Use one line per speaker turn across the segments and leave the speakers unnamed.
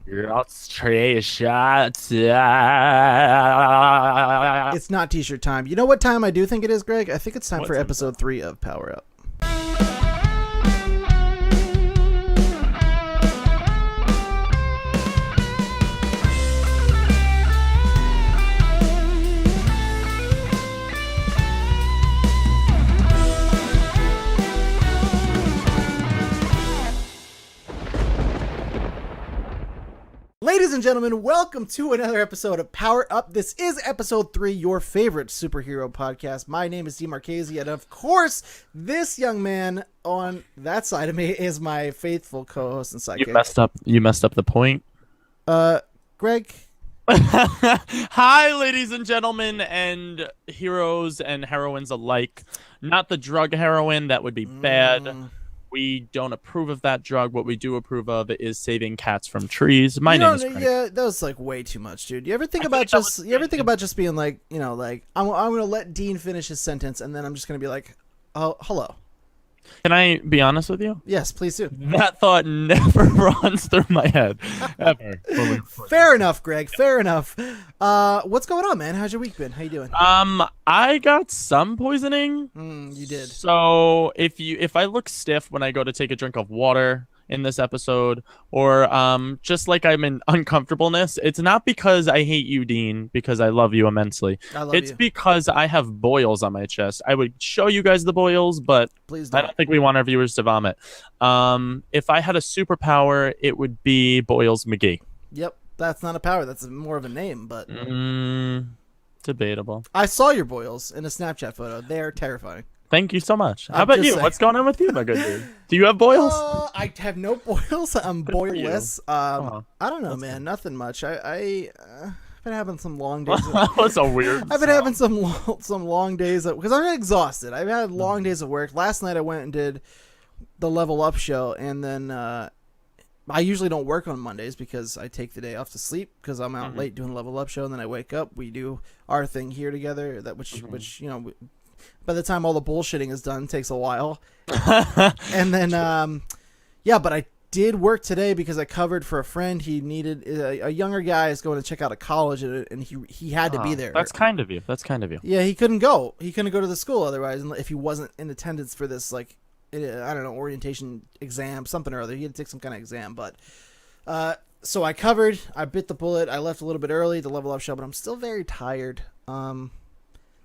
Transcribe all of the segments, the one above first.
It's not t-shirt time. You know what time I do think it is, Greg? I think it's time for episode 3 of Power Up. Ladies and gentlemen, welcome to another episode of Power Up. This is episode 3, your favorite superhero podcast. My name is Marchese, and of course, this young man on that side of me is my faithful co-host and sidekick.
You messed up the point.
Greg.
Hi, ladies and gentlemen, and heroes and heroines alike. Not the drug heroin, that would be bad. We don't approve of that drug. What we do approve of is saving cats from trees. My name is Craig.
Yeah, that was like way too much, dude. You ever think about just being like, you know, like I'm gonna let Dean finish his sentence, and then I'm just gonna be like, oh, hello.
Can I be honest with you?
Yes, please do.
That thought never runs through my head, ever.
Fair enough, Greg. Fair enough. What's going on, man? How's your week been? How you doing?
I got some poisoning.
You did.
So if I look stiff when I go to take a drink of water in this episode, or just like I'm in uncomfortableness, it's not because I hate you, Dean, because I love you immensely. It's because I have boils on my chest. I would show you guys the boils, but
please don't.
I don't think we want our viewers to vomit. If I had a superpower, it would be Boils McGee.
Yep, that's not a power. That's more of a name, but
debatable.
I saw your boils in a Snapchat photo. They are terrifying.
Thank you so much. How about you? What's going on with you, my good dude? Do you have boils?
I have no boils. I'm boilless. I don't know, man. Nothing much. I've been having some long days.
That was a weird.
I've been having some long days because I'm exhausted. I've had long days of work. Last night I went and did the Level Up show, and then I usually don't work on Mondays because I take the day off to sleep because I'm out late doing the Level Up show, and then I wake up. We do our thing here together. Which you know. By the time all the bullshitting is done, takes a while. And then, but I did work today because I covered for a friend. He needed a younger guy is going to check out a college, and he had to be there.
That's kind of you.
Yeah, he couldn't go. He couldn't go to the school otherwise if he wasn't in attendance for this, like, I don't know, orientation exam, something or other. He had to take some kind of exam, but so I covered. I bit the bullet. I left a little bit early to Level Up show, but I'm still very tired.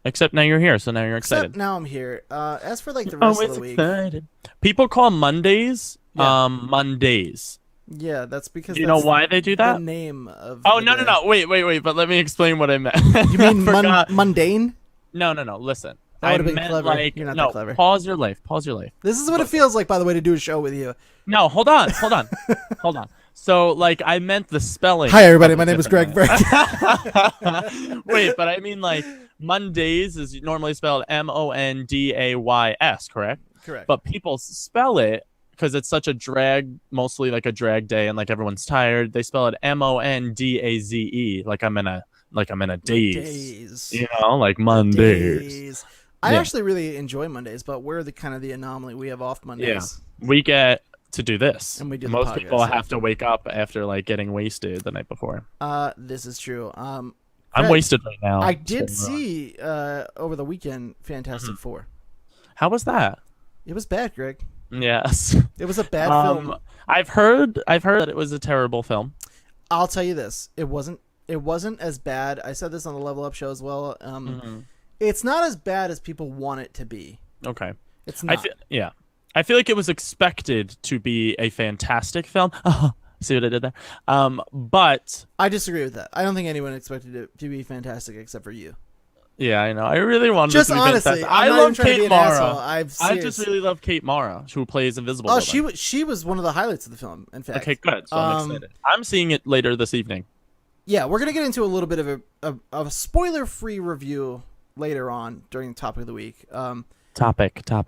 Except now you're here, so now you're excited.
Except now I'm here. As for like the rest of the week,
excited. People call Mondays Mondays.
Yeah, that's because
you know why they do that?
The name of.
Oh no. Wait. But let me explain what I meant.
You mean mundane?
No. Listen,
that would have been clever. You're not that clever.
Pause your life.
This is what it feels like, by the way, to do a show with you.
No, hold on. So, like, I meant the spelling.
Hi, everybody. My name is Greg Virga.
Wait, but I mean, like, Mondays is normally spelled Mondays, correct?
Correct.
But people spell it because it's such a drag, mostly like a drag day, and like everyone's tired. They spell it Mondaze, like I'm in a daze. You know, like Mondays.
I actually really enjoy Mondays, but we're the kind of the anomaly. We have off Mondays.
Yeah, we get to do this,
and we do.
Most people have to wake up after like getting wasted the night before.
This is true.
I'm wasted right now.
I did see over the weekend Fantastic Four.
How was that?
It was bad, Greg.
Yes.
It was a bad film.
I've heard that it was a terrible film.
I'll tell you this. It wasn't as bad. I said this on the Level Up show as well. It's not as bad as people want it to be.
Okay.
It's not.
I feel like it was expected to be a fantastic film. See what I did there? But
I disagree with that. I don't think anyone expected it to be fantastic except for you.
Yeah, I know. I really wanted
just
it to be
honestly.
fantastic.
I love Kate Mara.
I just really love Kate Mara, who plays Invisible.
Oh, she was one of the highlights of the film. In fact.
Okay, good. So I'm excited. I'm seeing it later this evening.
Yeah, we're gonna get into a little bit of a spoiler-free review later on during the topic of the week.
Topic of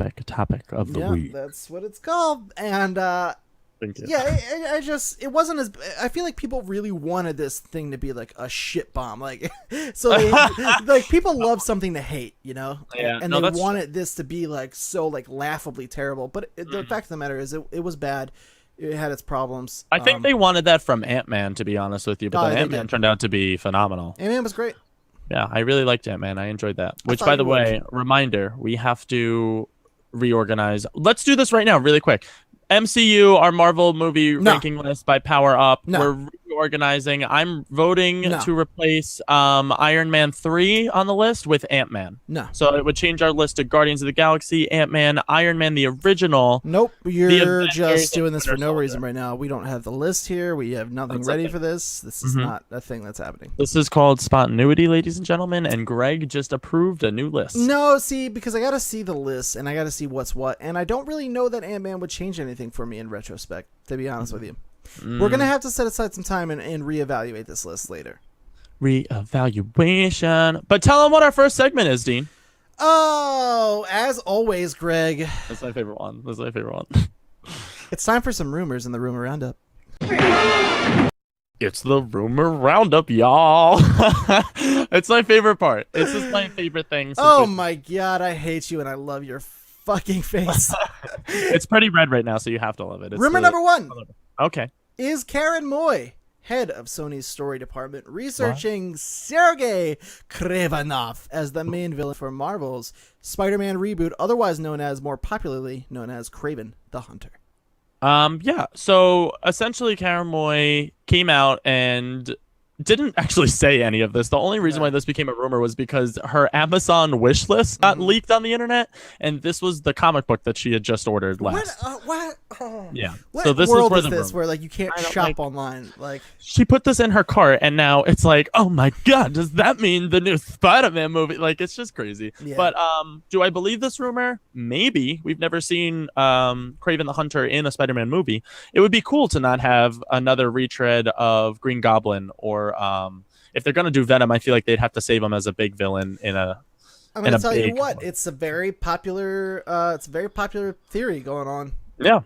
the week.
That's what it's called. And
Thank you.
Yeah, it wasn't as. I feel like people really wanted this thing to be like a shit bomb, like so. Like people love something to hate, you know.
Yeah,
and they wanted this to be like so like laughably terrible. But the fact of the matter is, it was bad. it had its problems.
I think they wanted that from Ant-Man, to be honest with you, but then
they
Ant-Man
did.
turned out to be phenomenal.
Ant-Man was great.
Yeah, I really liked Ant-Man. I enjoyed that. Which,
thought
by
you
the
would.
way, reminder, we have to reorganize. Let's do this right now, really quick. MCU, our Marvel movie
No.
ranking list by Power Up.
No.
We're reorganizing. I'm voting
No.
to replace Iron Man 3 on the list with Ant-Man.
No.
So it would change our list to Guardians of the Galaxy, Ant-Man, Iron Man, the original.
Nope. You're
Avengers,
just doing this for
Winter
no
Soldier.
reason right now. We don't have the list here. We have nothing
That's
ready
okay.
for this. This is
Mhm.
not a thing that's happening.
This is called spontaneity, ladies and gentlemen, and Greg just approved a new list.
No, see, because I got to see the list and I got to see what's what, and I don't really know that Ant-Man would change anything for me in retrospect, to be honest with you. We're going to have to set aside some time and reevaluate this list later.
Reevaluation. But tell them what our first segment is, Dean.
Oh, as always, Greg,
That's my favorite one.
it's time for some rumors in the Rumor Roundup.
It's the rumor roundup, y'all. It's my favorite part. It's just my favorite thing.
Oh my god, I hate you and I love your fucking face.
It's pretty red right now, so you have to love it. It's
Rumor number one.
Okay.
Is Karen Moy, head of Sony's story department, researching Sergei Kravenov as the main villain for Marvel's Spider-Man reboot, otherwise more popularly known as Kraven the Hunter?
Yeah. So essentially, Karen Moy came out and didn't actually say any of this. The only reason why this became a rumor was because her Amazon wish list got leaked on the internet, and this was the comic book that she had just ordered last.
What?
Yeah.
What
So this
world
is where
is
the
this
rumor.
where like you can't
I don't
shop
like-
online? Like,
She put this in her cart, and now it's like, oh my god, does that mean the new Spider-Man movie? Like, it's just crazy.
Yeah.
But do I believe this rumor? Maybe. We've never seen Kraven the Hunter in a Spider-Man movie. It would be cool to not have another retread of Green Goblin, or if they're gonna do Venom, I feel like they'd have to save him as a big villain in a.
I'm gonna tell you
big
what,
one.
it's a very popular theory going on.
Yeah.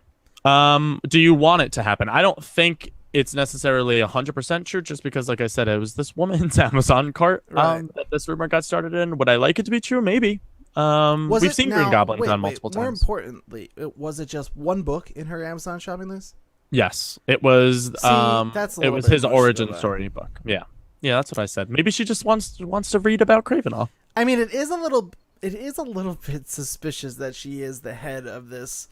Do you want it to happen? I don't think it's necessarily 100% true, just because, like I said, it was this woman's Amazon cart
Right.
that this rumor got started in. Would I like it to be true? Maybe. We've seen Green Goblins on multiple
More
times.
importantly, was it just one book in her Amazon shopping list?
Yes, it was.
That's a
it
little
was
bit
his
much,
origin
though.
story book. Yeah, yeah, that's what I said. Maybe she just wants to read about Kraven.
I mean, it is a little bit suspicious that she is the head of this,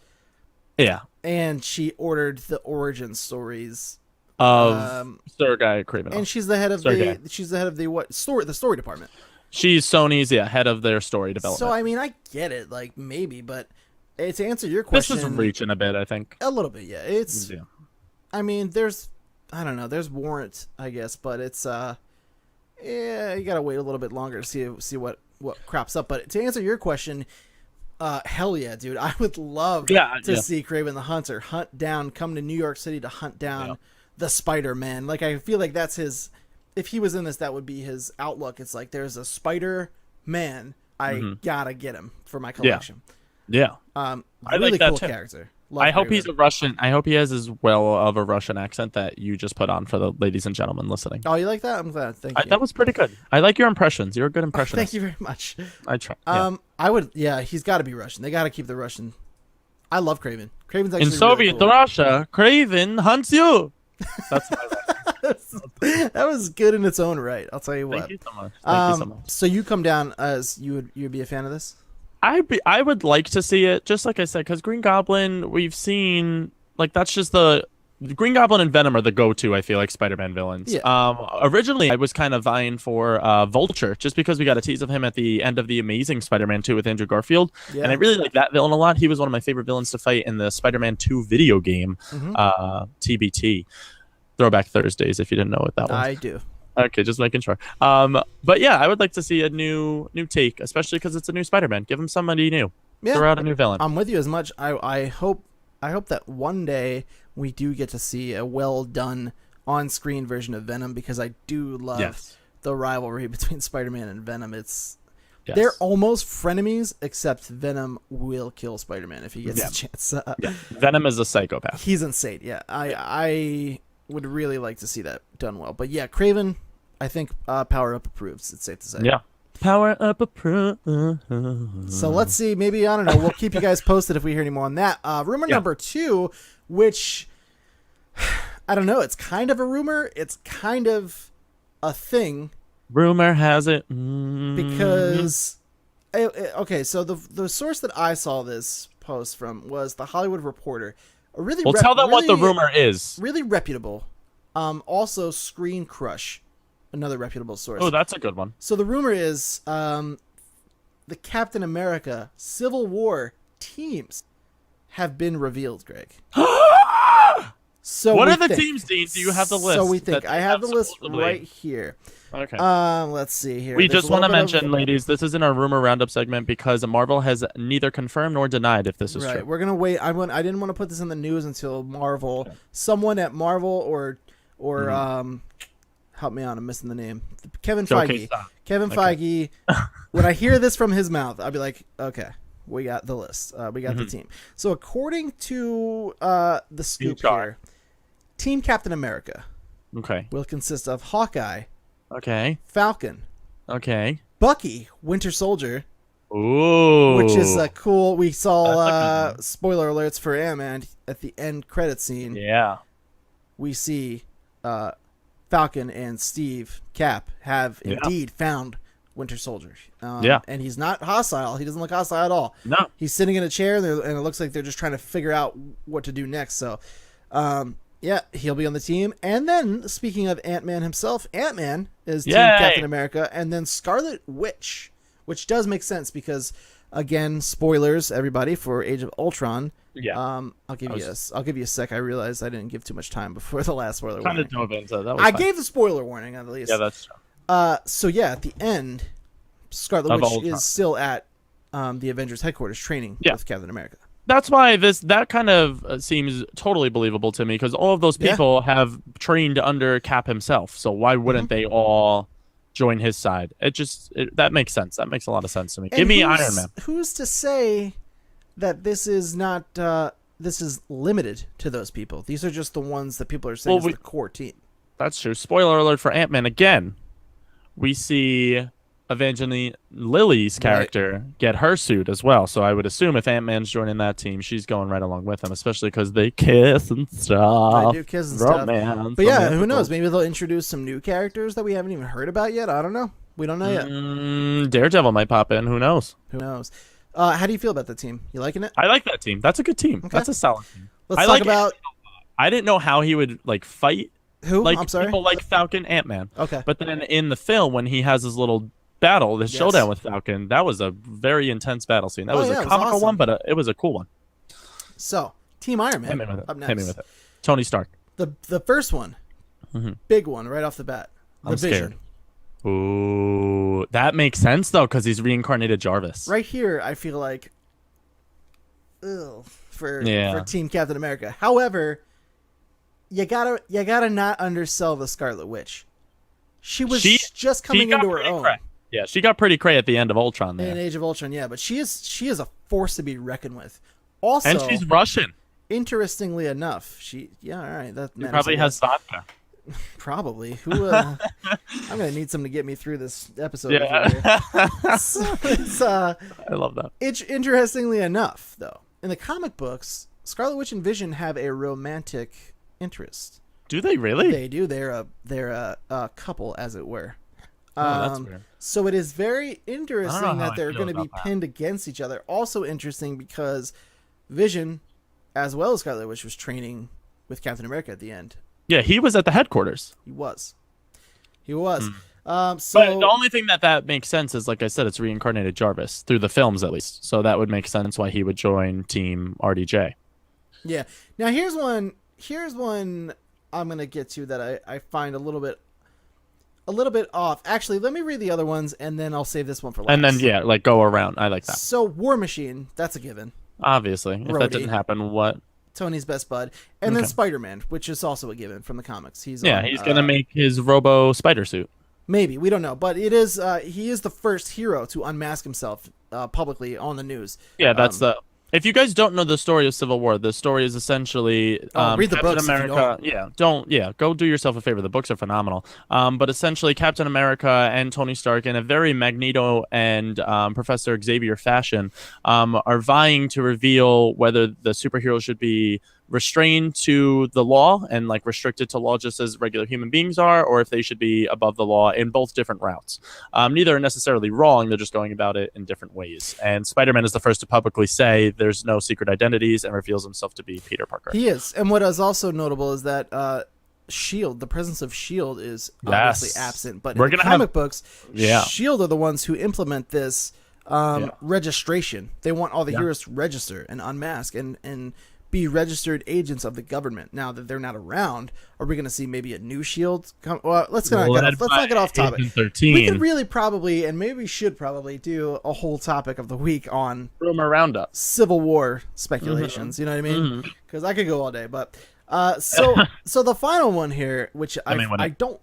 Yeah,
and she ordered the origin stories.
of Sergei Kraven.
And she's the head of
Sergei.
the story department.
She's Sony's head of their story development.
So I mean, I get it, like maybe, but to answer your
this
question,
is reaching a bit, I think.
a little bit, yeah. It's,
Yeah.
I mean, there's warrant, I guess, but it's yeah, you gotta wait a little bit longer to see what crops up. But to answer your question, hell yeah, dude, I would love to see Kraven the Hunter come to New York City to hunt down the Spider-Man. Like, I feel like that's his. If he was in this, that would be his outlook. It's like, there's a Spider-Man. I gotta get him for my collection.
Yeah.
I
like
really
that
cool
too.
character. Love
I hope
Kraven.
he's a Russian. I hope he has as well of a Russian accent that you just put on for the ladies and gentlemen listening.
Oh, you like that? I'm glad. Thank you.
That was pretty good. I like your impressions. You're a good impressionist.
Thank you very much.
I try. Yeah.
I would. Yeah, he's got to be Russian. They got to keep the Russian. I love Kraven. Kraven's actually
In Soviet
really cool.
Russia, Kraven hunts you. That's my
That was good in its own right. I'll tell you what.
Thank you so much. Thank you so much.
So you come down as you'd be a fan of this?
I would like to see it, just like I said, because Green Goblin, we've seen, like, that's just the Green Goblin and Venom are the go-to, I feel like, Spider-Man villains.
Yeah.
Originally, I was kind of vying for Vulture, just because we got a tease of him at the end of the Amazing Spider-Man 2 with Andrew Garfield.
Yeah.
And I really like that villain a lot. He was one of my favorite villains to fight in the Spider-Man 2 video game, TBT. Throwback Thursdays, if you didn't know what that was.
I do.
Okay, just making sure. But yeah, I would like to see a new take, especially because it's a new Spider-Man. Give him somebody new.
Yeah.
Throw out a new villain.
I'm with you as much. I hope that one day we do get to see a well done on screen version of Venom, because I do love the rivalry between Spider-Man and Venom. They're almost frenemies, except Venom will kill Spider-Man if he gets a chance.
Venom is a psychopath.
He's insane. Yeah, I would really like to see that done well. But yeah, Kraven, I think Power Up approves. It's safe to say.
Yeah. Power Up approve.
So let's see. Maybe, I don't know. We'll keep you guys posted if we hear any more on that. Rumor number 2, which I don't know. It's kind of a rumor. It's kind of a thing
Rumor has it.
because okay, so the source that I saw this post from was the Hollywood Reporter, a really
Well, tell them what the rumor is.
really reputable. Also Screen Crush, another reputable source.
Oh, that's a good one.
So the rumor is the Captain America Civil War teams have been reveled, Greg. So
what
we
are the
think-
teams, Dean? Do you have the list?
So we think.
that
I
they
have the list
supposedly?
right here.
Okay.
Let's see here.
We
There's
just
a
want to
little bit
mention,
of-
ladies, this isn't our rumor roundup segment because Marvel has neither confirmed nor denied if this is
Right,
true.
we're gonna wait. I didn't want to put this in the news until Marvel, someone at Marvel or help me out. I'm missing the name. Kevin
Okay,
Feige.
stop.
Kevin
Okay.
Feige. When I hear this from his mouth, I'll be like, okay, we got the list. We got the
Mm-hmm.
team. So according to the scoop
HR.
here, Team Captain America
Okay.
will consist of Hawkeye,
Okay.
Falcon,
Okay.
Bucky, Winter Soldier,
Ooh.
which is cool. We saw
That's a good
spoiler alerts for Ant-Man at the end credit scene.
Yeah.
We see Falcon and Steve Cap have
Yeah.
indeed found Winter Soldier.
Yeah.
And he's not hostile. He doesn't look hostile at all.
No.
He's sitting in a chair, and it looks like they're just trying to figure out what to do next. So, yeah, he'll be on the team. And then, speaking of Ant-Man himself, Ant-Man is Team
Yay!
Captain America, and then Scarlet Witch, which does make sense because, again, spoilers, everybody, for Age of Ultron.
Yeah.
I'll give you a sec. I realized I didn't give too much time before the last spoiler
Kind
warning.
of dove into that. Was
I
fine.
gave the spoiler warning at least.
Yeah, that's true.
So yeah, at the end, Scarlet
Of
Witch
Ultron.
is still at the Avengers headquarters training
Yeah.
with Captain America.
That's why that kind of seems totally believable to me because all of those
Yeah.
people have trained under Cap himself. So why wouldn't
Mm-hmm.
they all join his side? That makes sense. That makes a lot of sense to me.
And
Give me
who's-
Iron Man.
Who's to say that this is not this is limited to those people? These are just the ones that people are saying
Well,
is the core team.
That's true. Spoiler alert for Ant-Man again. We see Evangeline Lily's character get her suit as well. So I would assume if Ant-Man's joining that team, she's going right along with him, especially because they kiss and stuff.
They do kiss and stuff.
Romance.
But yeah, who
romantical.
knows? Maybe they'll introduce some new characters that we haven't even heard about yet. I don't know. We don't know yet.
Daredevil might pop in. Who knows?
Who knows? How do you feel about the team? You liking it?
I like that team. That's a good team.
Okay.
That's a solid team.
Let's
I
talk
like
about
I didn't know how he would fight
who.
like
I'm sorry.
people like Falcon, Ant-Man.
Okay.
But then in the film, when he has his little battle, this
Yes.
showdown with Falcon, that was a very intense battle scene. That
Oh,
was
yeah,
a
it was
comical
awesome.
one, but it was a cool one.
So, Team Iron Man.
Hit me with it.
Up
Hit me
next.
with it. Tony Stark.
The first one,
Mhm.
big one right off the bat. The
I'm
Vision.
scared. Ooh, that makes sense though, because he's reincarnated Jarvis.
Right here, I feel like, for
Yeah.
Team Captain America. However, you gotta not undersell the Scarlet Witch. She was just coming
got
into her
pretty
own
cray. Yeah, she got pretty cray at the end of Ultron there.
in Age of Ultron. Yeah, but she is a force to be reckoned with. Also,
And she's Russian.
interestingly enough, all right, that
She
matters,
probably
I
has
guess.
vodka.
Probably. Who? I'm gonna need something to get me through this episode.
Yeah.
So it's
I love that.
It's interestingly enough, though, in the comic books, Scarlet Witch and Vision have a romantic interest.
Do they really?
They do. They're a couple, as it were.
Oh, that's weird.
So it is very
I don't
interesting
know how
that
I
they're
feel
going to be
about that.
pinned against each other. Also interesting because Vision, as well as Scarlet Witch, was training with Captain America at the end.
Yeah, he was at the headquarters.
He was.
But
So
the only thing that makes sense is, like I said, it's reincarnated Jarvis through the films at least. So that would make sense why he would join Team RDJ.
yeah. Now here's one I'm gonna get to that I find a little bit off. Actually, let me read the other ones and then I'll save this one for last.
And then go around. I like that.
So War Machine, that's a given.
Obviously, if
Rhodey.
that didn't happen, what?
Tony's best bud, and then
Okay.
Spider-Man, which is also a given from the comics. He's
Gonna make his Robo Spider suit.
maybe, we don't know, but it is he is the first hero to unmask himself publicly on the news.
Yeah, that's the. If you guys don't know the story of Civil War, the story is essentially
read the
Captain
books if you
America. Go do yourself a favor. The books are phenomenal. But essentially, Captain America and Tony Stark, in a very Magneto and Professor Xavier fashion, are vying to reveal whether the superhero should be restrained to the law and like restricted to law just as regular human beings are, or if they should be above the law in both different routes. Neither are necessarily wrong. They're just going about it in different ways. And Spider-Man is the first to publicly say there's no secret identities and reveals himself to be Peter Parker.
He is. And what is also notable is that Shield, the presence of Shield is obviously absent. But in the comic books, Shield are the ones who implement this registration. They want all the heroes to register and unmask and be registered agents of the government. Now that they're not around, are we going to see maybe a new Shield come? Well, let's not get off topic.
13.
We could really probably, and maybe we should probably do a whole topic of the week on
rumor roundup,
Civil War speculations. You know what I mean? Because I could go all day. But so the final one here, which I don't.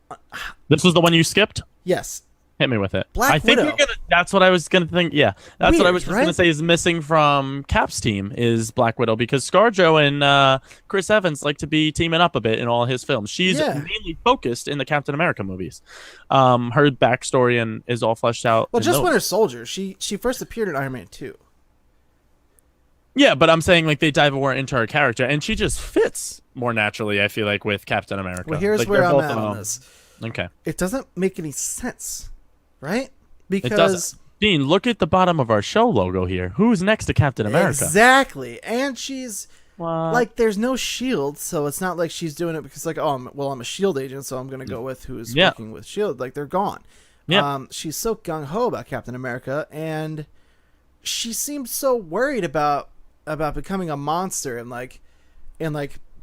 This was the one you skipped.
Yes.
Hit me with it.
Black Widow.
That's what I was gonna think. Yeah, that's
Weird,
what I was just gonna say is missing from Cap's team is Black Widow, because ScarJo and Chris Evans like to be teaming up a bit in all his films. She's mainly focused in the Captain America movies. Her backstory and is all fleshed out.
Well, just Winter Soldier. She first appeared in Iron Man 2.
Yeah, but I'm saying like they dive more into her character, and she just fits more naturally. I feel like with Captain America.
Well, here's
like,
where I'm at on this.
Okay.
It doesn't make any sense. Right?
Because it doesn't. Dean, look at the bottom of our show logo here. Who's next to Captain America?
Exactly. And she's like, there's no shield, so it's not like she's doing it because like, I'm a shield agent, so I'm going to go with who's working with shield. Like, they're gone. Yeah. She's so gung-ho about Captain America, and she seems so worried about becoming a monster and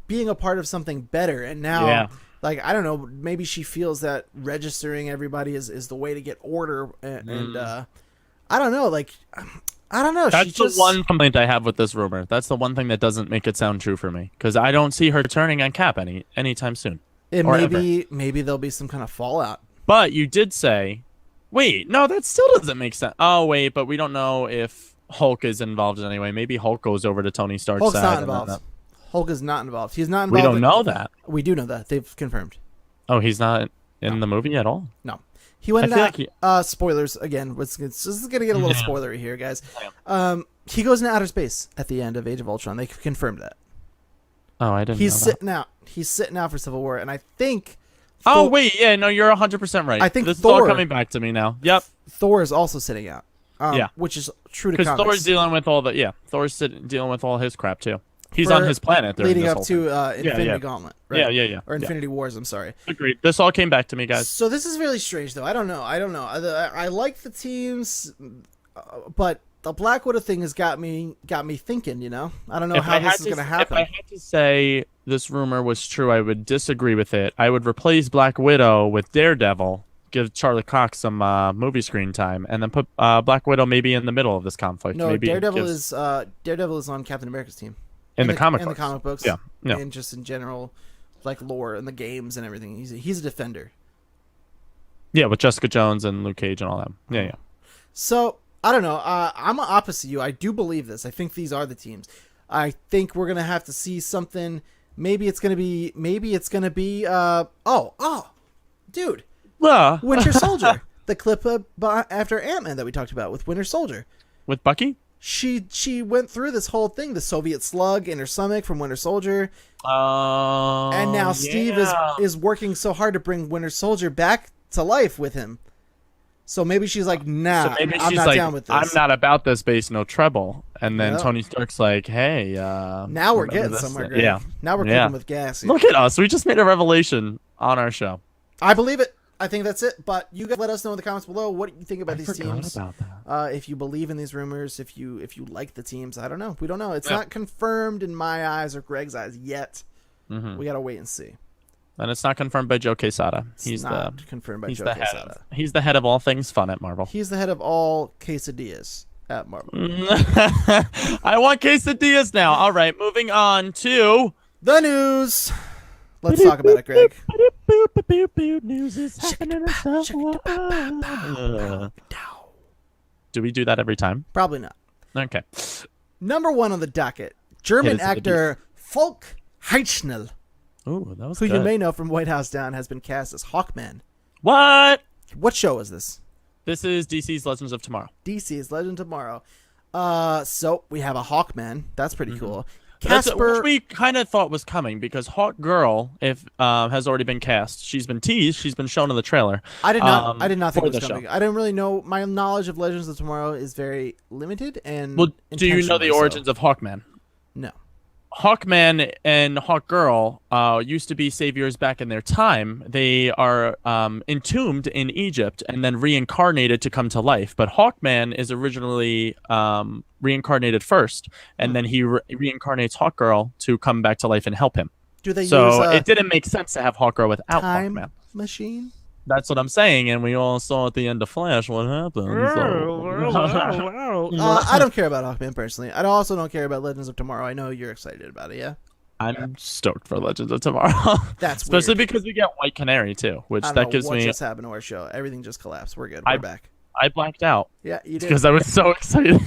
being a part of something better. And now like, I don't know, maybe she feels that registering everybody is the way to get order, and I don't know, like, I don't know.
That's the one complaint I have with this rumor. That's the one thing that doesn't make it sound true for me, because I don't see her turning on Cap anytime soon.
And maybe there'll be some kind of fallout.
But you did say, wait, no, that still doesn't make sense. Oh, wait, but we don't know if Hulk is involved in any way. Maybe Hulk goes over to Tony Stark's
Hulk's
side.
not involved. Hulk is not involved. He's not involved.
We don't know that.
We do know that. They've confirmed.
Oh, he's not in the movie at all?
No. He went into spoilers again. This is going to get a little spoilery here, guys. He goes into outer space at the end of Age of Ultron. They confirmed that.
Oh, I didn't know that.
Sitting out. He's sitting out for Civil War, and I think...
Oh, wait. Yeah, no, you're 100% right.
I think
this is all coming back to me now. Yep.
Thor is also sitting out. Which is true to comics.
Because Thor's dealing with all Thor's dealing with all his crap, too. He's on his planet.
Leading up to Infinity Gauntlet. Right?
Yeah.
Or Infinity Wars, I'm sorry.
Agreed. This all came back to me, guys.
So this is really strange, though. I don't know. I like the teams, but the Black Widow thing has got me thinking, you know? I don't know how this is going to happen.
If I had to say this rumor was true, I would disagree with it. I would replace Black Widow with Daredevil, give Charlie Cox some movie screen time, and then put Black Widow maybe in the middle of this conflict.
No,
maybe
Daredevil is on Captain America's team.
In the comic
books,
yeah,
and just in general, like lore and the games and everything. He's a defender.
Yeah, with Jessica Jones and Luke Cage and all that. Yeah.
So I don't know. I'm opposite you. I do believe this. I think these are the teams. I think we're gonna have to see something. Maybe it's gonna be. Dude. Winter Soldier. The clip after Ant-Man that we talked about with Winter Soldier.
With Bucky.
She went through this whole thing, the Soviet slug in her stomach from Winter Soldier. And now Steve is working so hard to bring Winter Soldier back to life with him. So maybe she's like, nah, I'm not down with this.
I'm not about this bass, no treble. And then Tony Stark's like, hey.
Now we're getting somewhere, Greg. Yeah. Now we're cooking with gas here.
Look at us. We just made a revelation on our show.
I believe it. I think that's it. But you guys let us know in the comments below what you think about these teams.
About that.
If you believe in these rumors, if you like the teams, I don't know. We don't know. It's not confirmed in my eyes or Greg's eyes yet. We gotta wait and see.
And it's not confirmed by Joe Quesada.
He's not confirmed by Joe Quesada.
He's the head of all things fun at Marvel.
He's the head of all quesadillas at Marvel.
I want quesadillas now. All right, moving on to
the news. Let's talk about it, Greg.
News is happening. Do we do that every time?
Probably not.
Okay.
Number one on the docket, German actor Falk Heitschnell,
who
you may know from White House Down, has been cast as Hawkman.
What
show is this?
This is DC's Legends of Tomorrow.
DC's Legends of Tomorrow. So we have a Hawkman. That's pretty cool. Casper,
which we kind of thought was coming because Hawk Girl, if has already been cast. She's been teased. She's been shown in the trailer.
I did not. I did not think
for
it was
the
coming.
show.
I didn't really know. My knowledge of Legends of Tomorrow is very limited and.
Well, do you know the
intentionally so.
origins of Hawkman?
No.
Hawkman and Hawk Girl used to be saviors back in their time. They are entombed in Egypt and then reincarnated to come to life. But Hawkman is originally reincarnated first, and then he reincarnates Hawk Girl to come back to life and help him.
Do they
So
use
it didn't make sense to have Hawk Girl without
time
Hawkman.
machine?
That's what I'm saying, and we all saw at the end of Flash what happened.
I don't care about Hawkman personally. I also don't care about Legends of Tomorrow. I know you're excited about it, yeah?
I'm stoked for Legends of Tomorrow.
That's
especially
weird.
because we get White Canary too, which
I don't
that
know
gives
what
me.
just happened to our show. Everything just collapsed. We're good. We're back.
I blacked out.
Yeah, you did.
Because I was so excited.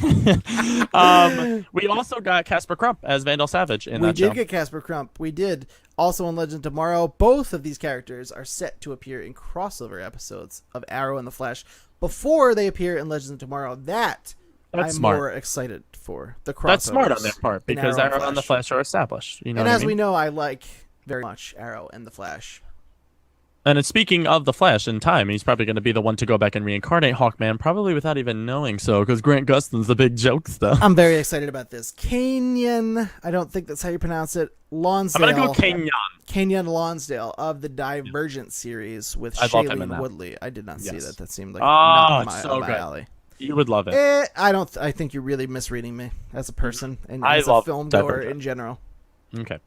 We also got Casper Crump as Vandal Savage in that show.
We did get Casper Crump. We did. Also in Legend of Tomorrow, both of these characters are set to appear in crossover episodes of Arrow and the Flash before they appear in Legends of Tomorrow. That's I'm
smart.
more excited for the crossovers.
That's smart on their part
in
because Arrow and the Flash are established. You know
and
what
as
I mean?
we know, I like very much Arrow and the Flash.
And speaking of the Flash in time, he's probably going to be the one to go back and reincarnate Hawkman, probably without even knowing so, because Grant Gustin's the big jokester.
I'm very excited about this. Kenyon, I don't think that's how you pronounce it. Lonsdale.
I'm going to go Kenyon.
Kenyon Lonsdale of the Divergent series with Shailene Woodley. I did not see that. That seemed like not my alley.
You would love it.
I think you're really misreading me as a person and as a film goer in general.
Okay.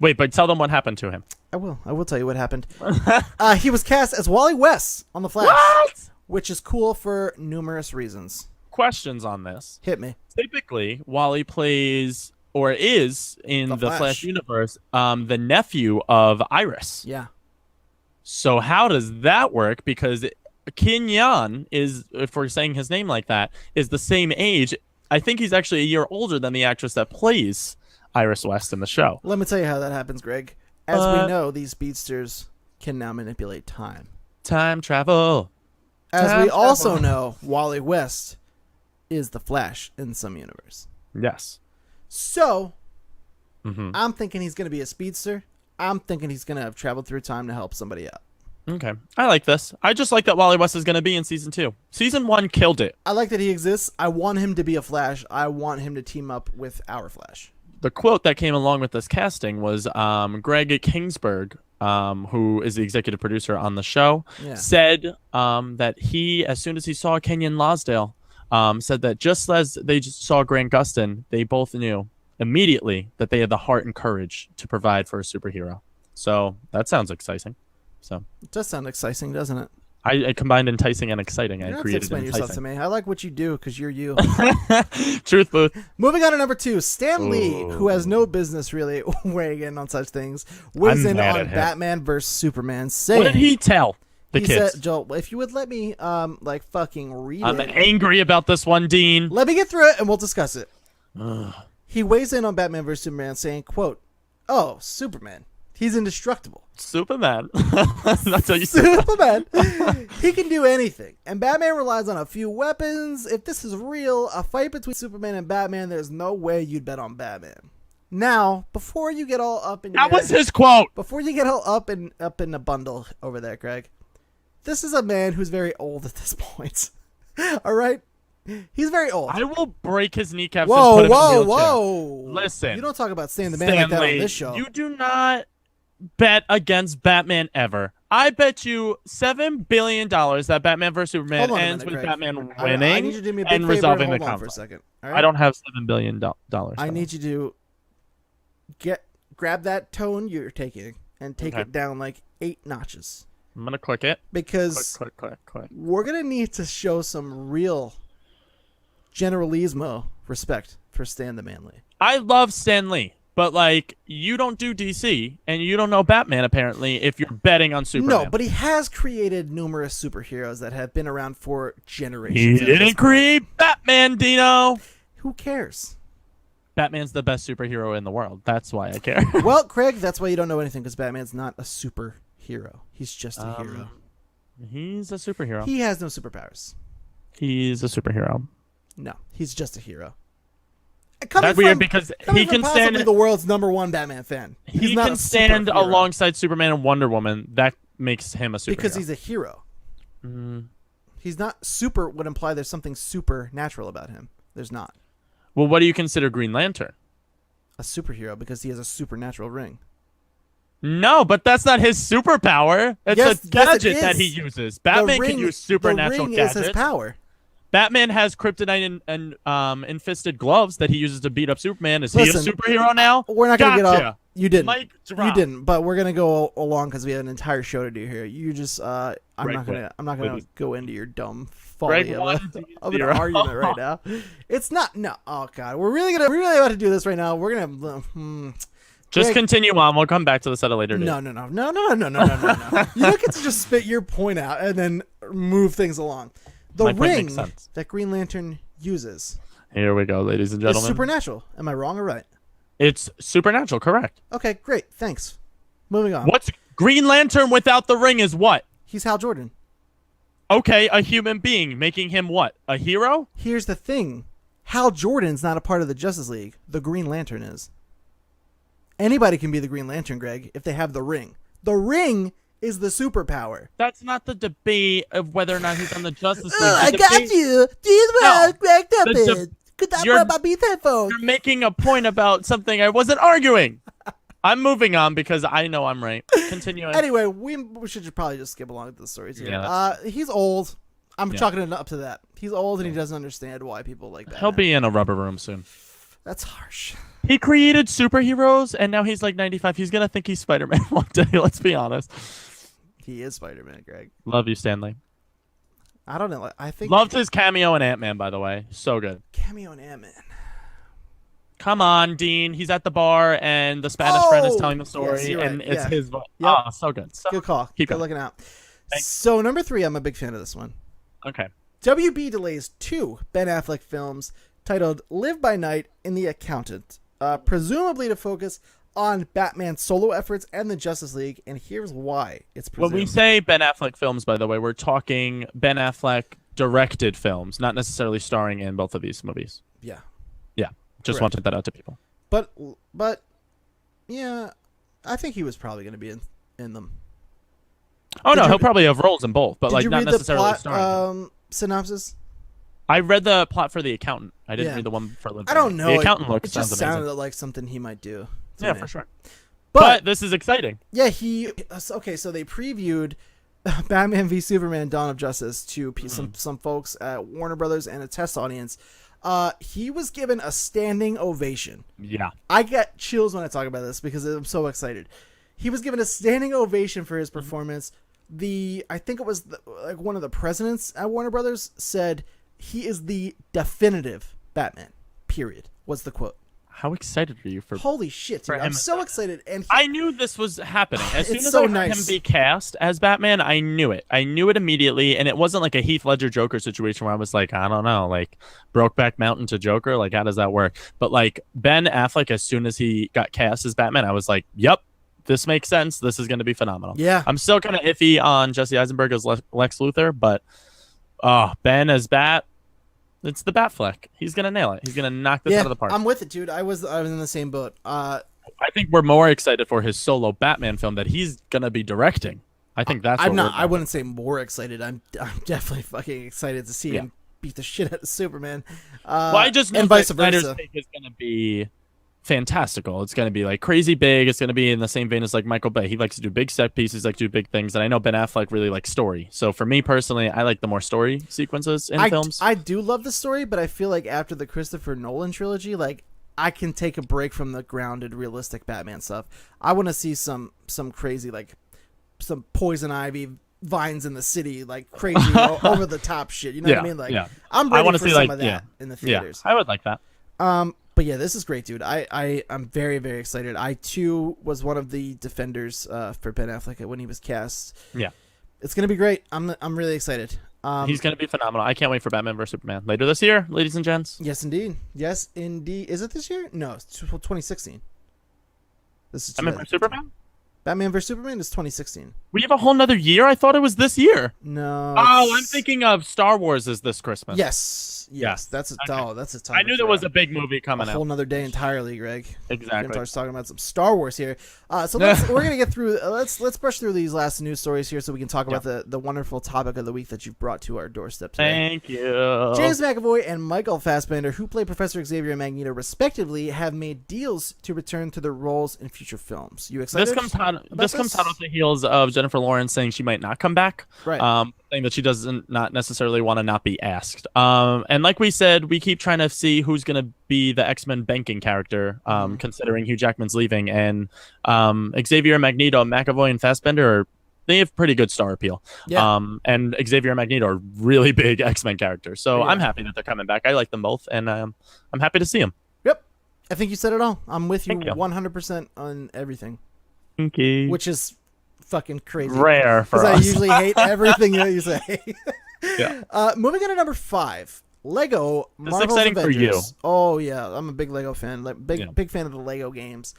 Wait, but tell them what happened to him.
I will tell you what happened. He was cast as Wally West on The Flash.
What?
Which is cool for numerous reasons.
Questions on this.
Hit me.
Typically, Wally plays or is in the Flash universe the nephew of Iris.
Yeah.
So how does that work? Because Kenyon is, if we're saying his name like that, is the same age. I think he's actually a year older than the actress that plays Iris West in the show.
Let me tell you how that happens, Greg. As we know, these speedsters can now manipulate time.
Time travel.
As we also know, Wally West is the Flash in some universe.
Yes.
So, I'm thinking he's going to be a speedster. I'm thinking he's going to have traveled through time to help somebody out.
Okay. I like this. I just like that Wally West is going to be in Season 2. Season 1 killed it.
I like that he exists. I want him to be a Flash. I want him to team up with our Flash.
The quote that came along with this casting was Greg Kingsburg, who is the executive producer on the show, said that he, as soon as he saw Kenyon Lonsdale, said that just as they just saw Grant Gustin, they both knew immediately that they had the heart and courage to provide for a superhero. So that sounds exciting. So
it does sound exciting, doesn't it?
I combined enticing and exciting. I created
explain
enticing.
yourself to me. I like what you do because you're you.
Truth booth.
Moving on to number 2, Stan Lee, who has no business really weighing in on such things, weighs in on Batman vs Superman. Saying,
what did he tell the kids?
Said, Joel, if you would let me, fucking read
I'm
it.
angry about this one, Dean.
Let me get through it and we'll discuss it. He weighs in on Batman vs Superman, saying, "quote, oh, Superman. He's indestructible.
Superman. That's how you say
Superman. He can do anything. And Batman relies on a few weapons. If this is real, a fight between Superman and Batman, there's no way you'd bet on Batman." Now, before you get all up in
That was his quote.
Before you get all up in a bundle over there, Greg, this is a man who's very old at this point. All right? He's very old.
I will break his kneecaps and put him in a wheelchair.
Whoa.
Listen.
You don't talk about Stan the Man like that on this show.
You do not bet against Batman ever. I bet you $7 billion that Batman vs Superman ends with Batman winning
I need you to do me a big
and
favor
resolving
and
the
hold on for a
conflict.
second. All right?
I don't have $7 billion.
I need you to grab that tone you're taking and take it down like 8 notches.
I'm gonna click it
because
click.
We're gonna need to show some real generalismo respect for Stan the Manly.
I love Stan Lee. But, like, you don't do DC, and you don't know Batman, apparently, if you're betting on Superman.
No, but he has created numerous superheroes that have been around for generations.
He didn't create Batman, Dino!
Who cares?
Batman's the best superhero in the world. That's why I care.
Well, Craig, that's why you don't know anything, because Batman's not a superhero. He's just a hero.
He's a superhero.
He has no superpowers.
He's a superhero.
No, he's just a hero.
That's weird because he can stand
the world's #1 Batman fan.
He can stand alongside Superman and Wonder Woman. That makes him a superhero.
Because he's a hero. He's not super would imply there's something supernatural about him. There's not.
Well, what do you consider Green Lantern?
A superhero because he has a supernatural ring.
No, but that's not his superpower. It's a gadget that he uses. Batman can use supernatural gadgets.
The ring is his power.
Batman has kryptonite and infested gloves that he uses to beat up Superman. Is he a superhero now?
We're not going to get off. You didn't.
Mic drop.
You didn't. But we're going to go along because we have an entire show to do here. You just I'm not going to go into your dumb folly of an argument right now. It's not. No. Oh God. We're really about to do this right now. We're going to.
Just continue on. We'll come back to this at a later date.
No. You don't get to just spit your point out and then move things along. The ring that Green Lantern uses.
Here we go, ladies and gentlemen.
It's supernatural. Am I wrong or right?
It's supernatural, correct.
Okay, great. Thanks. Moving on.
What's Green Lantern without the ring is what?
He's Hal Jordan.
Okay, a human being, making him what? A hero?
Here's the thing. Hal Jordan's not a part of the Justice League. The Green Lantern is. Anybody can be the Green Lantern, Greg, if they have the ring. The ring is the superpower.
That's not the debate of whether or not he's on the Justice League.
I got you. These were cracked up in. Could I wear my Beats headphones?
You're making a point about something I wasn't arguing. I'm moving on because I know I'm right. Continuing.
Anyway, we should probably just skip along with the stories here.
Yeah,
he's old. I'm chalking it up to that. He's old and he doesn't understand why people like that.
He'll be in a rubber room soon.
That's harsh.
He created superheroes and now he's like 95. He's going to think he's Spider-Man one day. Let's be honest.
He is Spider-Man, Greg.
Love you, Stanley.
I don't know. I think
loved his cameo in Ant-Man, by the way. So good.
Cameo in Ant-Man.
Come on, Dean. He's at the bar, and the Spanish friend is telling the story, and it's his voice.
Yep.
Oh, so good. So
good call.
Keep
good
going.
looking out.
Thanks.
So, number 3, I'm a big fan of this one.
Okay.
WB delays 2 Ben Affleck films titled Live by Night and The Accountant, presumably to focus on Batman's solo efforts and the Justice League, and here's why it's presumed.
When we say Ben Affleck films, by the way, we're talking Ben Affleck directed films, not necessarily starring in both of these movies.
Yeah.
Yeah. Just wanted that out to people.
But yeah, I think he was probably going to be in them.
Oh, no, he'll probably have roles in both, but like not necessarily
starring. Synopsis?
I read the plot for The Accountant. I didn't read the one for Live by Night.
I don't know.
The Accountant
it just sounded like something he might do.
Yeah, for sure. But this is exciting.
Yeah, okay, so they previewed Batman v Superman: Dawn of Justice to some folks at Warner Brothers and a test audience. He was given a standing ovation.
Yeah.
I get chills when I talk about this because I'm so excited. He was given a standing ovation for his performance. I think it was like one of the presidents at Warner Brothers said he is the definitive Batman. Period. Was the quote.
How excited are you for?
Holy shit, dude! I'm so excited, and
I knew this was happening as soon as
so
I heard him be cast as Batman. I knew it. I knew it immediately, and it wasn't like a Heath Ledger Joker situation where I was like, I don't know, like Brokeback Mountain to Joker, like how does that work? But like Ben Affleck, as soon as he got cast as Batman, I was like, yep, this makes sense. This is going to be phenomenal.
Yeah,
I'm still kind of iffy on Jesse Eisenberg as Lex Luthor, but Ben as Bat. It's the Batfleck. He's gonna nail it. He's gonna knock this out of the park.
I'm with it, dude. I was in the same boat.
I think we're more excited for his solo Batman film that he's gonna be directing. I think that's.
I'm not. I wouldn't say more excited. I'm definitely fucking excited to see him beat the shit out of Superman.
Well, I just know
and vice versa.
Snyder's take is gonna be fantastical. It's gonna be like crazy big. It's gonna be in the same vein as like Michael Bay. He likes to do big set pieces, like do big things, and I know Ben Affleck really likes story. So for me personally, I like the more story sequences in films.
I do love the story, but I feel like after the Christopher Nolan trilogy, like I can take a break from the grounded, realistic Batman stuff. I want to see some crazy, like some poison ivy vines in the city, like crazy over the top shit. You know what I mean? Like I'm ready for some of that in the theaters.
Yeah, I would like that.
But yeah, this is great, dude. I'm very, very excited. I too was one of the defenders for Ben Affleck when he was cast.
Yeah,
it's gonna be great. I'm really excited.
He's gonna be phenomenal. I can't wait for Batman vs Superman later this year, ladies and gents.
Yes, indeed. Yes, indeed. Is it this year? No, it's 2016. This is
Batman vs Superman.
Batman vs Superman is 2016.
We have a whole nother year. I thought it was this year.
No.
Oh, I'm thinking of Star Wars is this Christmas.
Yes. Yes. That's a
Okay.
that's a
I
topic
knew there
for
was a big movie coming
a whole
out.
nother day entirely, Greg. We're
Exactly.
gonna start talking about some Star Wars here. So we're gonna get through. Let's brush through these last news stories here, so we can talk about the wonderful topic of the week that you've brought to our doorstep today.
Thank you.
James McAvoy and Michael Fassbender, who play Professor Xavier and Magneto respectively, have made deals to return to their roles in future films. You excited?
This comes out of the heels of Jennifer Lawrence saying she might not come back.
Right.
Saying that she doesn't not necessarily want to not be asked. And like we said, we keep trying to see who's going to be the X-Men banking character, considering Hugh Jackman's leaving. And Xavier, Magneto, McAvoy, and Fassbender they have pretty good star appeal.
Yeah.
And Xavier and Magneto are really big X-Men characters. So
Yeah.
I'm happy that they're coming back. I like them both, and I'm happy to see them.
Yep. I think you said it all. I'm with you
Thank you.
100% on everything.
Thank you.
Which is fucking crazy.
Rare for
Because
us.
I usually hate everything that you say.
Yeah.
Moving on to number 5. Lego
This is
Marvel's
exciting for
Avengers.
you.
Oh yeah, I'm a big Lego fan. Big fan of the Lego games.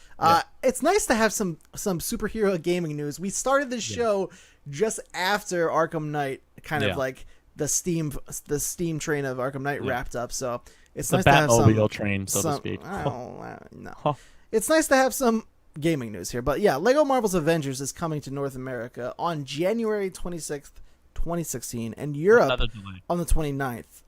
It's nice to have some superhero gaming news. We started this show just after Arkham Knight, kind of like the Steam train of Arkham Knight wrapped up. So it's
the
nice to have some
Batmobile train, so to speak.
No, it's nice to have some gaming news here. But yeah, Lego Marvel's Avengers is coming to North America on January 26th, 2016, and Europe on the 29th.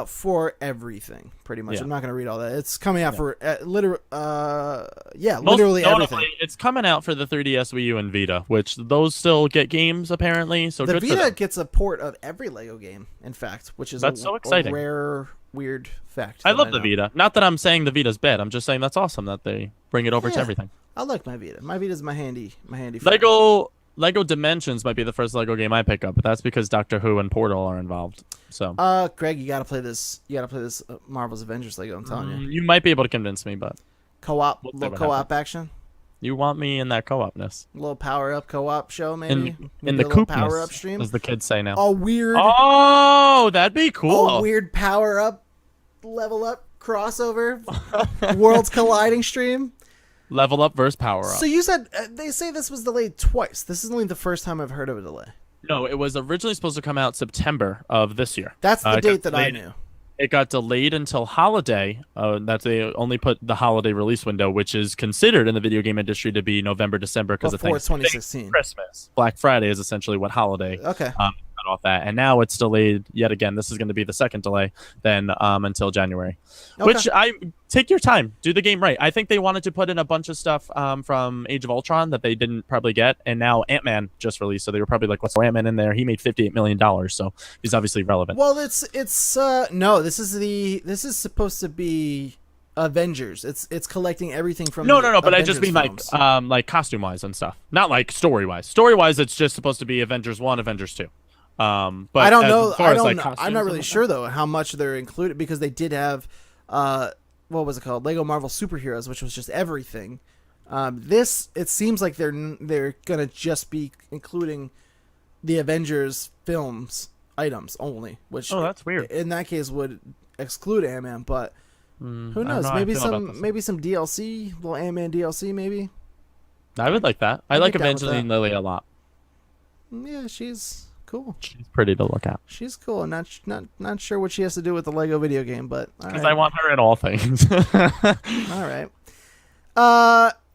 For everything, pretty much.
Yeah.
I'm not going to read all that. It's coming out for literally
Notably,
everything.
It's coming out for the 3DS, Wii U, and Vita, which those still get games apparently. So
The
good for
Vita
them.
gets a port of every Lego game, in fact, which is
That's so exciting.
a rare, weird fact.
I
that
love the
know.
Vita. Not that I'm saying the Vita's bad. I'm just saying that's awesome that they bring it over to
Yeah.
everything.
I like my Vita. My Vita's my handy friend.
Lego Dimensions might be the first Lego game I pick up, but that's because Doctor Who and Portal are involved. So,
Greg, you gotta play this. You gotta play this Marvel's Avengers Lego. I'm telling you,
you might be able to convince me, but
co-op,
We'll see
little
what
co-op action,
you want me in that co-opness.
a little power-up co-op show, maybe.
In the
power-up
coopness,
stream.
as the kids say now.
A weird,
Oh, that'd be cool.
a weird power-up, level-up crossover, worlds colliding stream.
Level up versus power up.
So you said they say this was delayed twice. This is only the first time I've heard of a delay.
No, it was originally supposed to come out September of this year.
That's the
It
date
got
that I
delayed-
knew.
It got delayed until holiday. That they only put the holiday release window, which is considered in the video game industry to be November, December, because of
Before
Thanksgiving,
2016.
Christmas. Black Friday is essentially what holiday
Okay.
cut off that, and now it's delayed yet again. This is going to be the second delay then until January.
Okay.
Which I take your time, do the game right. I think they wanted to put in a bunch of stuff from Age of Ultron that they didn't probably get, and now Ant-Man just released, so they were probably like, "What's Ant-Man in there?" He made $58 million, so he's obviously relevant.
Well, it's no. This is supposed to be Avengers. It's collecting everything from
No,
the
but I
Avengers
just mean
films.
like costume wise and stuff, not like story wise. Story wise, it's just supposed to be Avengers 1, Avengers 2. But
I don't know.
as far
I
as,
don't
like,
know.
costumes
I'm not
and
really
whatnot-
sure though how much they're included because they did have what was it called? Lego Marvel Superheroes, which was just everything. This it seems like they're gonna just be including the Avengers films items only, which
Oh, that's weird.
in that case would exclude Ant-Man, but who
I don't
knows?
know how I
Maybe
feel about this.
maybe some DLC, little Ant-Man DLC, maybe.
I would like that. I
I'd
like
be down with
Evangeline Lilly a lot.
Yeah, she's cool.
She's pretty to look at.
She's cool. I'm not sure what she has to do with the Lego video game, but all
Because
right.
I want her in all things.
All right.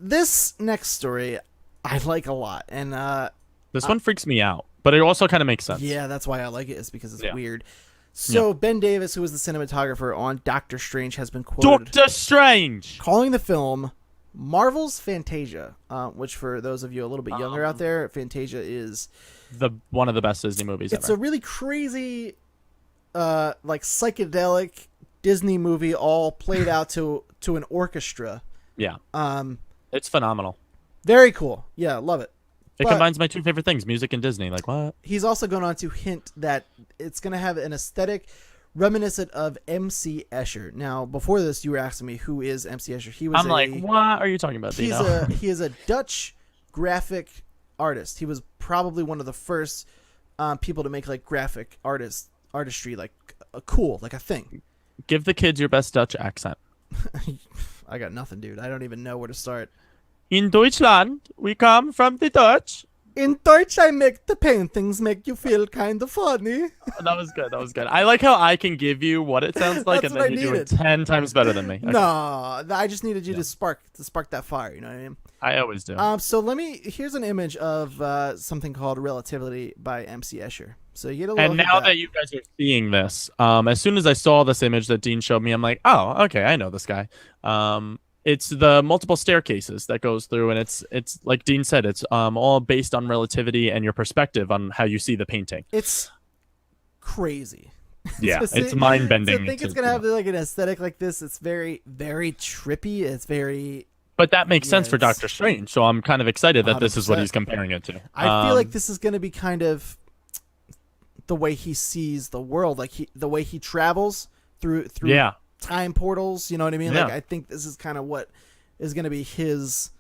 This next story I like a lot, and
This one freaks me out, but it also kind of makes sense.
yeah, that's why I like it. Is because it's
Yeah.
weird. So Ben Davis, who was the cinematographer on Doctor Strange, has been quoted
Doctor Strange.
calling the film Marvel's Fantasia, which for those of you a little bit younger out there, Fantasia is
One of the best Disney movies
it's
ever.
a really crazy, like psychedelic Disney movie, all played out to an orchestra.
Yeah.
Um,
It's phenomenal.
very cool. Yeah, love it.
It
But-
combines my two favorite things, music and Disney. Like, what?
He's also gone on to hint that it's going to have an aesthetic reminiscent of MC Escher. Now, before this, you were asking me who is MC Escher. He was
I'm like, what are you talking about, Dino?
he is a Dutch graphic artist. He was probably one of the first people to make like graphic artistry like a cool, like a thing.
Give the kids your best Dutch accent.
I got nothing, dude. I don't even know where to start.
In Deutschland, we come from the Dutch.
In Deutsch, I make the paintings make you feel kind of funny.
That was good. That was good. I like how I can give you what it sounds like,
That's
and
what
then
I
you do it
needed.
10 times better than me. Okay.
No, I just needed you
Yeah.
to spark that fire. You know what I mean?
I always do.
So here's an image of something called Relativity by MC Escher. So you get a
And
look
now
at
that you guys are seeing this, as soon as I saw this image that Dean showed me, I'm like, oh, okay, I know this guy. It's the multiple staircases that goes through, and it's like Dean said, it's all based on relativity and your perspective on how you see the painting.
It's crazy.
Yeah,
So
it's mind bending.
To think it's gonna have like an aesthetic like this, it's very, very trippy. It's very.
But that makes sense for
it's-
Doctor Strange, so I'm kind of excited that this is what
100%.
he's comparing it to.
I feel like this is gonna be kind of the way he sees the world, like the way he travels through
Yeah.
time portals. You know what I mean?
Yeah.
Like I think this is kind of what is gonna be his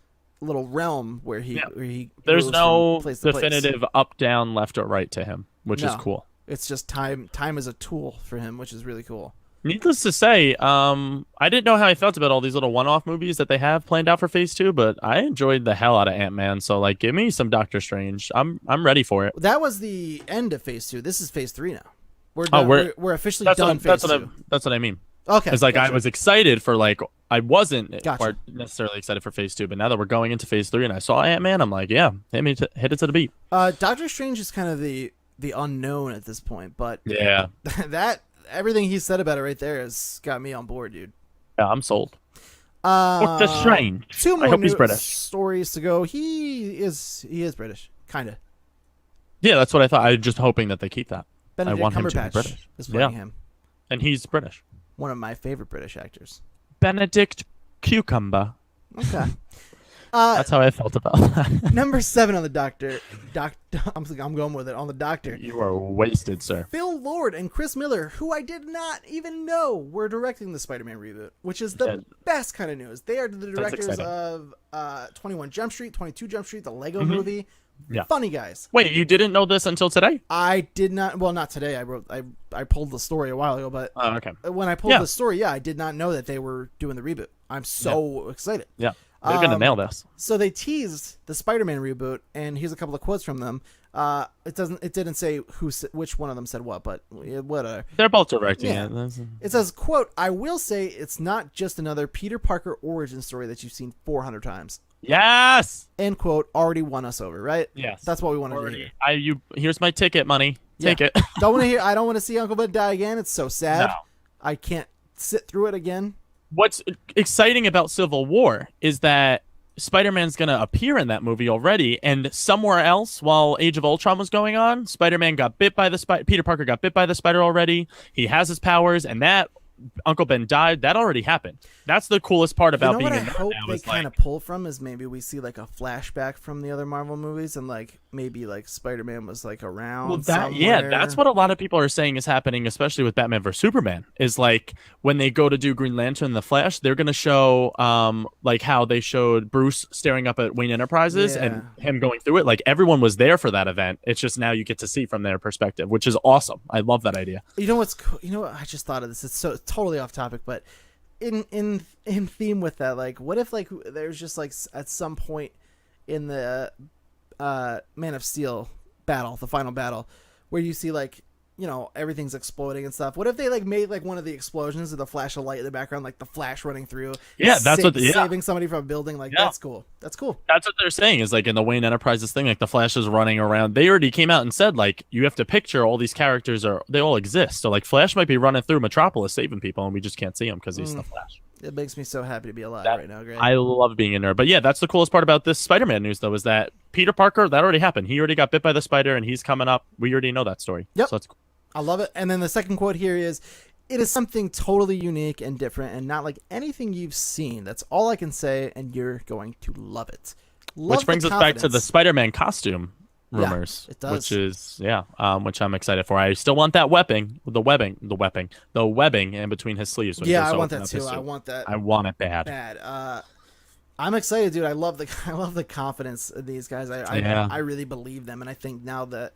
little realm where he
Yeah.
where he.
There's
moves
no
from place to place.
definitive up, down, left, or right to him, which is
No.
cool.
It's just time. Time is a tool for him, which is really cool.
Needless to say, I didn't know how I felt about all these little one-off movies that they have planned out for Phase 2, but I enjoyed the hell out of Ant-Man. So, like, give me some Doctor Strange. I'm ready for it.
That was the end of Phase 2. This is Phase 3 now. We're
Oh,
done, we're officially done Phase 2.
That's what I mean.
Okay.
It's like
gotcha.
I was excited for I wasn't
Gotcha.
necessarily excited for Phase 2, but now that we're going into Phase 3 and I saw Ant-Man, I'm like, yeah, hit it to the beat.
Doctor Strange is kind of the unknown at this point, but
Yeah,
that everything he said about it right there has got me on board, dude.
yeah, I'm sold. Doctor Strange.
Two more
I hope he's
news
British.
stories to go. He is British, kind of.
Yeah, that's what I thought. I'm just hoping that they keep that.
Benedict
want him to be
Cumberbatch
British.
is playing
Yeah.
him.
And he's British.
One of my favorite British actors.
Benedict Cucumber.
Okay.
That's how I felt about that.
Number 7 on the Doctor. I'm going with it on the Doctor.
You are wasted, sir.
Phil Lord and Chris Miller, who I did not even know were directing the Spider-Man reboot, which is the
Yeah.
best kind of news. They are the directors
exciting.
of 21 Jump Street, 22 Jump Street, the Lego movie.
Yeah.
Funny guys.
Wait, you didn't know this until today?
I did not. Well, not today. I pulled the story a while ago, but
Oh, okay.
when I pulled
Yeah.
the story, I did not know that they were doing the reboot. I'm so excited.
Yeah. They're gonna nail this.
So they teased the Spider-Man reboot, and here's a couple of quotes from them. It didn't say which one of them said what, but whatever.
They're both directing
Yeah.
it. That's-
It says, quote, "I will say it's not just another Peter Parker origin story that you've seen 400 times."
Yes.
End quote. Already won us over, right?
Yes.
That's what we wanted to hear.
Here's my ticket money. Take
Yeah.
it.
I don't want to see Uncle Ben die again. It's so sad.
No.
I can't sit through it again.
What's exciting about Civil War is that Spider-Man's going to appear in that movie already, and somewhere else while Age of Ultron was going on, Spider-Man got bit by the spider. Peter Parker got bit by the spider already. He has his powers, and that Uncle Ben died. That already happened. That's the coolest part about being
what I
in there
hope
now
they
is
kind of pull from is maybe we see like a flashback from the other Marvel movies, and like maybe like Spider-Man was like around.
Well,
somewhere.
that's what a lot of people are saying is happening, especially with Batman vs Superman. Is like when they go to do Green Lantern and the Flash, they're gonna show like how they showed Bruce staring up at Wayne Enterprises and him going through it. Like everyone was there for that event. It's just now you get to see from their perspective, which is awesome. I love that idea.
You know what's cool? You know what? I just thought of this. It's so totally off topic, but in theme with that, like, what if like there's just like at some point in the Man of Steel battle, the final battle, where you see like, you know, everything's exploding and stuff. What if they like made like one of the explosions with a flash of light in the background, like the Flash running through?
Yeah, that's
saving somebody from a building. Like that's cool. That's cool.
That's what they're saying is like in the Wayne Enterprises thing, like the Flash is running around. They already came out and said like you have to picture all these characters they all exist. So like Flash might be running through Metropolis saving people, and we just can't see him because he's the Flash.
It makes me so happy to be alive right now. Great.
I love being in there. But yeah, that's the coolest part about this Spider-Man news, though, is that Peter Parker, that already happened. He already got bit by the spider, and he's coming up. We already know that story.
Yep.
So that's cool.
I love it. And then the second quote here is, "It is something totally unique and different and not like anything you've seen. That's all I can say, and you're going to love it."
Which brings us back to the Spider-Man costume rumors.
Yeah, it does.
Which is, which I'm excited for. I still want that the webbing in between his sleeves. When he
Yeah,
goes
I
to
want
open
that
up his
too. I
suit.
want that
I want it bad.
bad. I'm excited, dude. I love the confidence of these guys. I really believe them, and I think now that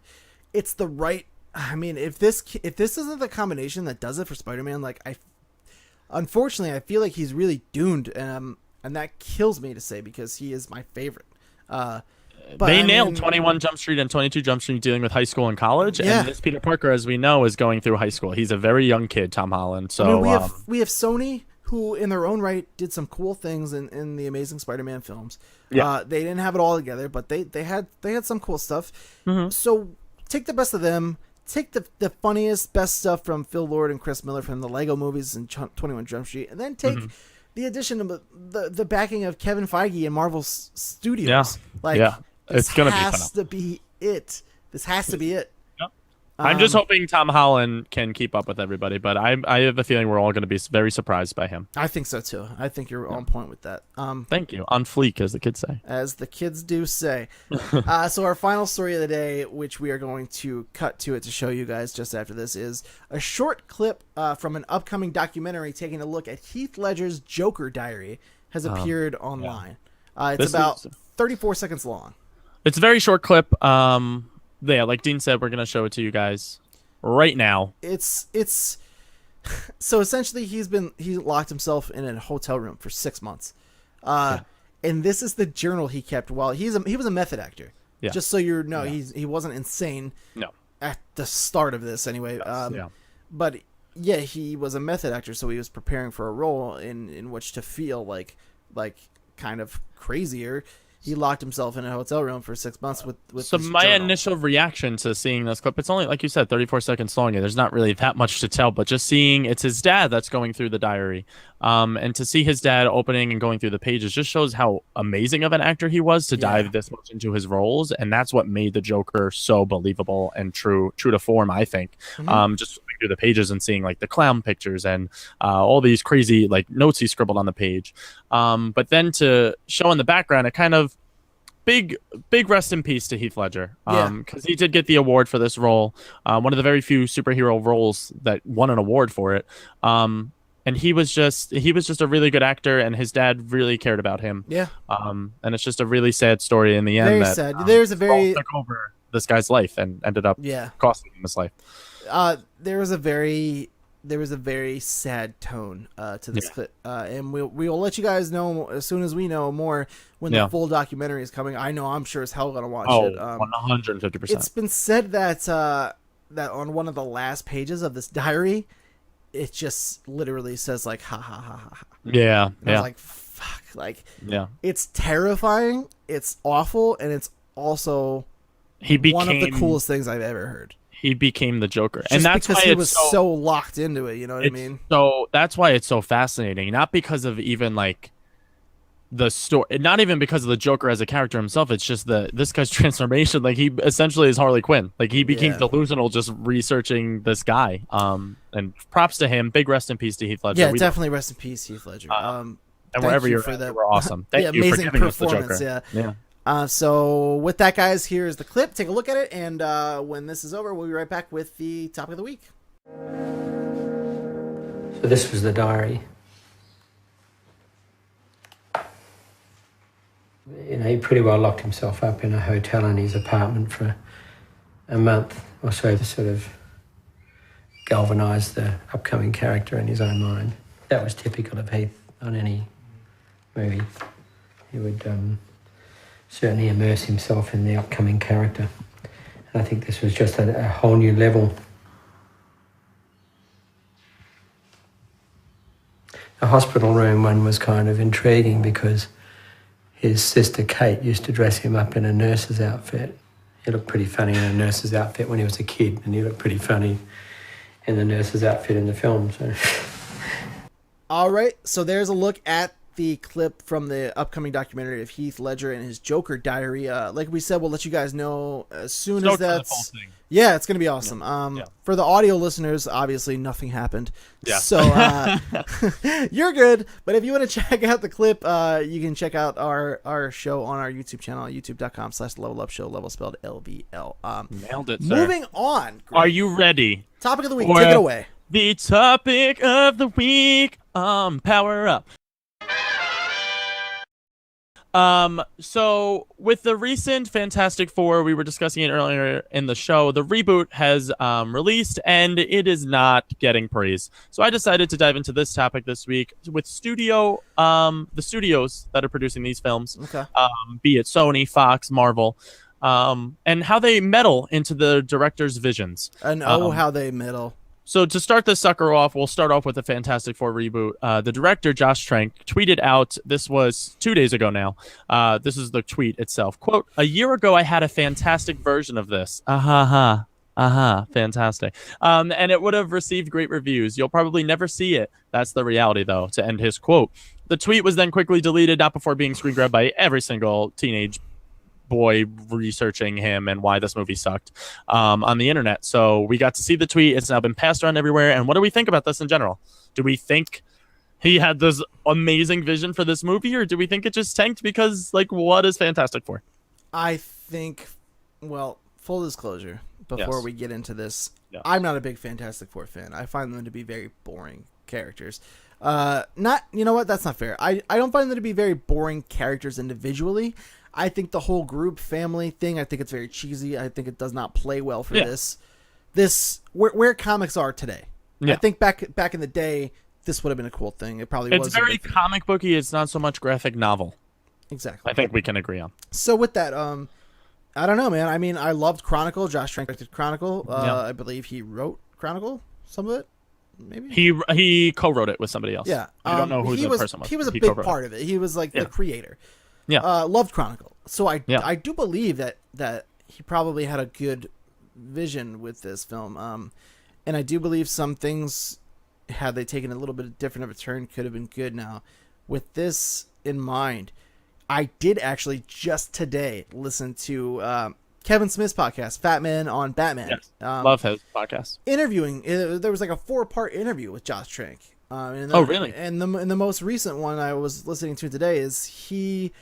it's the right. I mean, if this isn't the combination that does it for Spider-Man, like unfortunately, I feel like he's really doomed, and that kills me to say because he is my favorite. But,
they
I
nailed
mean,
21 Jump Street and 22 Jump Street dealing with high school and college.
Yeah.
And this Peter Parker, as we know, is going through high school. He's a very young kid, Tom Holland. So
I mean, we have Sony, who in their own right did some cool things in the Amazing Spider-Man films.
Yeah.
They didn't have it all together, but they had some cool stuff.
Mhm.
So take the best of them. Take the funniest, best stuff from Phil Lord and Chris Miller from the Lego movies and 21 Jump Street, and then take the addition of the backing of Kevin Feige and Marvel Studios.
It's gonna be
has to be it. This has to be it.
I'm just hoping Tom Holland can keep up with everybody, but I have a feeling we're all going to be very surprised by him.
I think so too. I think you're on point with that.
Thank you. On fleek, as the kids say.
As the kids do say. So our final story of the day, which we are going to cut to it to show you guys just after this, is a short clip from an upcoming documentary taking a look at Heath Ledger's Joker diary has appeared online. It's about 34 seconds long.
It's a very short clip. Yeah, like Dean said, we're gonna show it to you guys right now.
It's so essentially he locked himself in a hotel room for 6 months, and this is the journal he kept while he was a method actor.
Yeah.
Just so you know, he wasn't insane.
No.
At the start of this, anyway. But yeah, he was a method actor, so he was preparing for a role in which to feel like kind of crazier. He locked himself in a hotel room for 6 months with
So
his
my
journal.
initial reaction to seeing this clip, it's only, like you said, 34 seconds long, and there's not really that much to tell, but just seeing it's his dad that's going through the diary. And to see his dad opening and going through the pages just shows how amazing of an actor he was to dive this much into his roles, and that's what made the Joker so believable and true to form, I think. Just looking through the pages and seeing like the clown pictures and all these crazy like notes he scribbled on the page. But then to show in the background, it kind of big rest in peace to Heath Ledger, because he did get the award for this role, one of the very few superhero roles that won an award for it. And he was just a really good actor, and his dad really cared about him. Yeah. And it's just a really sad story in the end.
Very
that,
sad. There's a very
took over this guy's life and ended up costing him his life.
There was a very sad tone to this clip, and we will let you guys know as soon as we know more when the full documentary is coming. I know I'm sure as hell gonna watch it.
150%.
It's been said that that on one of the last pages of this diary, it just literally says like ha ha ha ha.
Yeah,
and I was like, fuck, like it's terrifying, it's awful, and it's also one of the coolest things I've ever heard.
He became the Joker,
Just
and that's
because
why
he was so locked into it. You know what I mean?
So that's why it's so fascinating. Not because of even like the story, not even because of the Joker as a character himself. It's just this guy's transformation. Like he essentially is Harley Quinn. Like he became delusional just researching this guy. And props to him. Big rest in peace to Heath Ledger.
Yeah, definitely rest in peace, Heath Ledger.
And wherever you're at, you were awesome. Thank you for giving us the Joker.
Yeah. So with that, guys, here's the clip. Take a look at it, and when this is over, we'll be right back with the topic of the week.
So this was the diary. You know, he pretty well locked himself up in a hotel in his apartment for a month or so to sort of galvanise the upcoming character in his own mind. That was typical of Heath on any movie. He would certainly immerse himself in the upcoming character. And I think this was just a whole new level. The hospital room one was kind of intriguing because his sister Kate used to dress him up in a nurse's outfit. He looked pretty funny in a nurse's outfit when he was a kid, and he looked pretty funny in the nurse's outfit in the film. So.
All right, so there's a look at the clip from the upcoming documentary of Heath Ledger and his Joker diary. Like we said, we'll let you guys know as soon as that's... Yeah, it's going to be awesome. For the audio listeners, obviously nothing happened. Yeah. So you're good. But if you want to check out the clip, you can check out our show on our YouTube channel, youtube.com/levelupshow, level spelled LVL.
Nailed it, sir.
Moving on.
Are you ready?
Topic of the week. Take it away.
The topic of the week. Power up. So with the recent Fantastic Four, we were discussing it earlier in the show, the reboot has released and it is not getting praise. So I decided to dive into this topic this week with the studios that are producing these films,
Okay.
be it Sony, Fox, Marvel, and how they meddle into the director's visions.
And how they meddle.
So to start this sucker off, we'll start off with the Fantastic Four reboot. The director, Josh Trank, tweeted out, this was 2 days ago now. This is the tweet itself. Quote, "A year ago, I had a fantastic version of this. Fantastic. And it would have received great reviews. You'll probably never see it. That's the reality, though," to end his quote. The tweet was then quickly deleted, not before being screen grabbed by every single teenage boy researching him and why this movie sucked on the internet. So we got to see the tweet. It's now been passed around everywhere. And what do we think about this in general? Do we think he had this amazing vision for this movie, or do we think it just tanked because, like, what is Fantastic Four?
I think, well, full disclosure, before
Yes.
we get into this,
Yeah.
I'm not a big Fantastic Four fan. I find them to be very boring characters. Not, you know what? That's not fair. I don't find them to be very boring characters individually. I think the whole group family thing, I think it's very cheesy. I think it does not play well for this where comics are today.
Yeah.
I think back in the day, this would have been a cool thing. It probably was.
It's very comic booky. It's not so much graphic novel.
Exactly.
I think we can agree on.
So with that, I don't know, man. I mean, I loved Chronicle. Josh Trank directed Chronicle. I believe he wrote Chronicle, some of it, maybe.
He co-wrote it with somebody else.
Yeah,
I don't know who the person was.
He was a big
co-wrote
part of it. He was like the creator.
Yeah.
Loved Chronicle. So I
Yeah.
do believe that he probably had a good vision with this film. And I do believe some things, had they taken a little bit different of a turn, could have been good. Now, with this in mind, I did actually just today listen to Kevin Smith's podcast, Fat Man on Batman.
Yes. Love his podcast.
Interviewing. There was like a 4-part interview with Josh Trank.
Really?
And the most recent one I was listening to today is he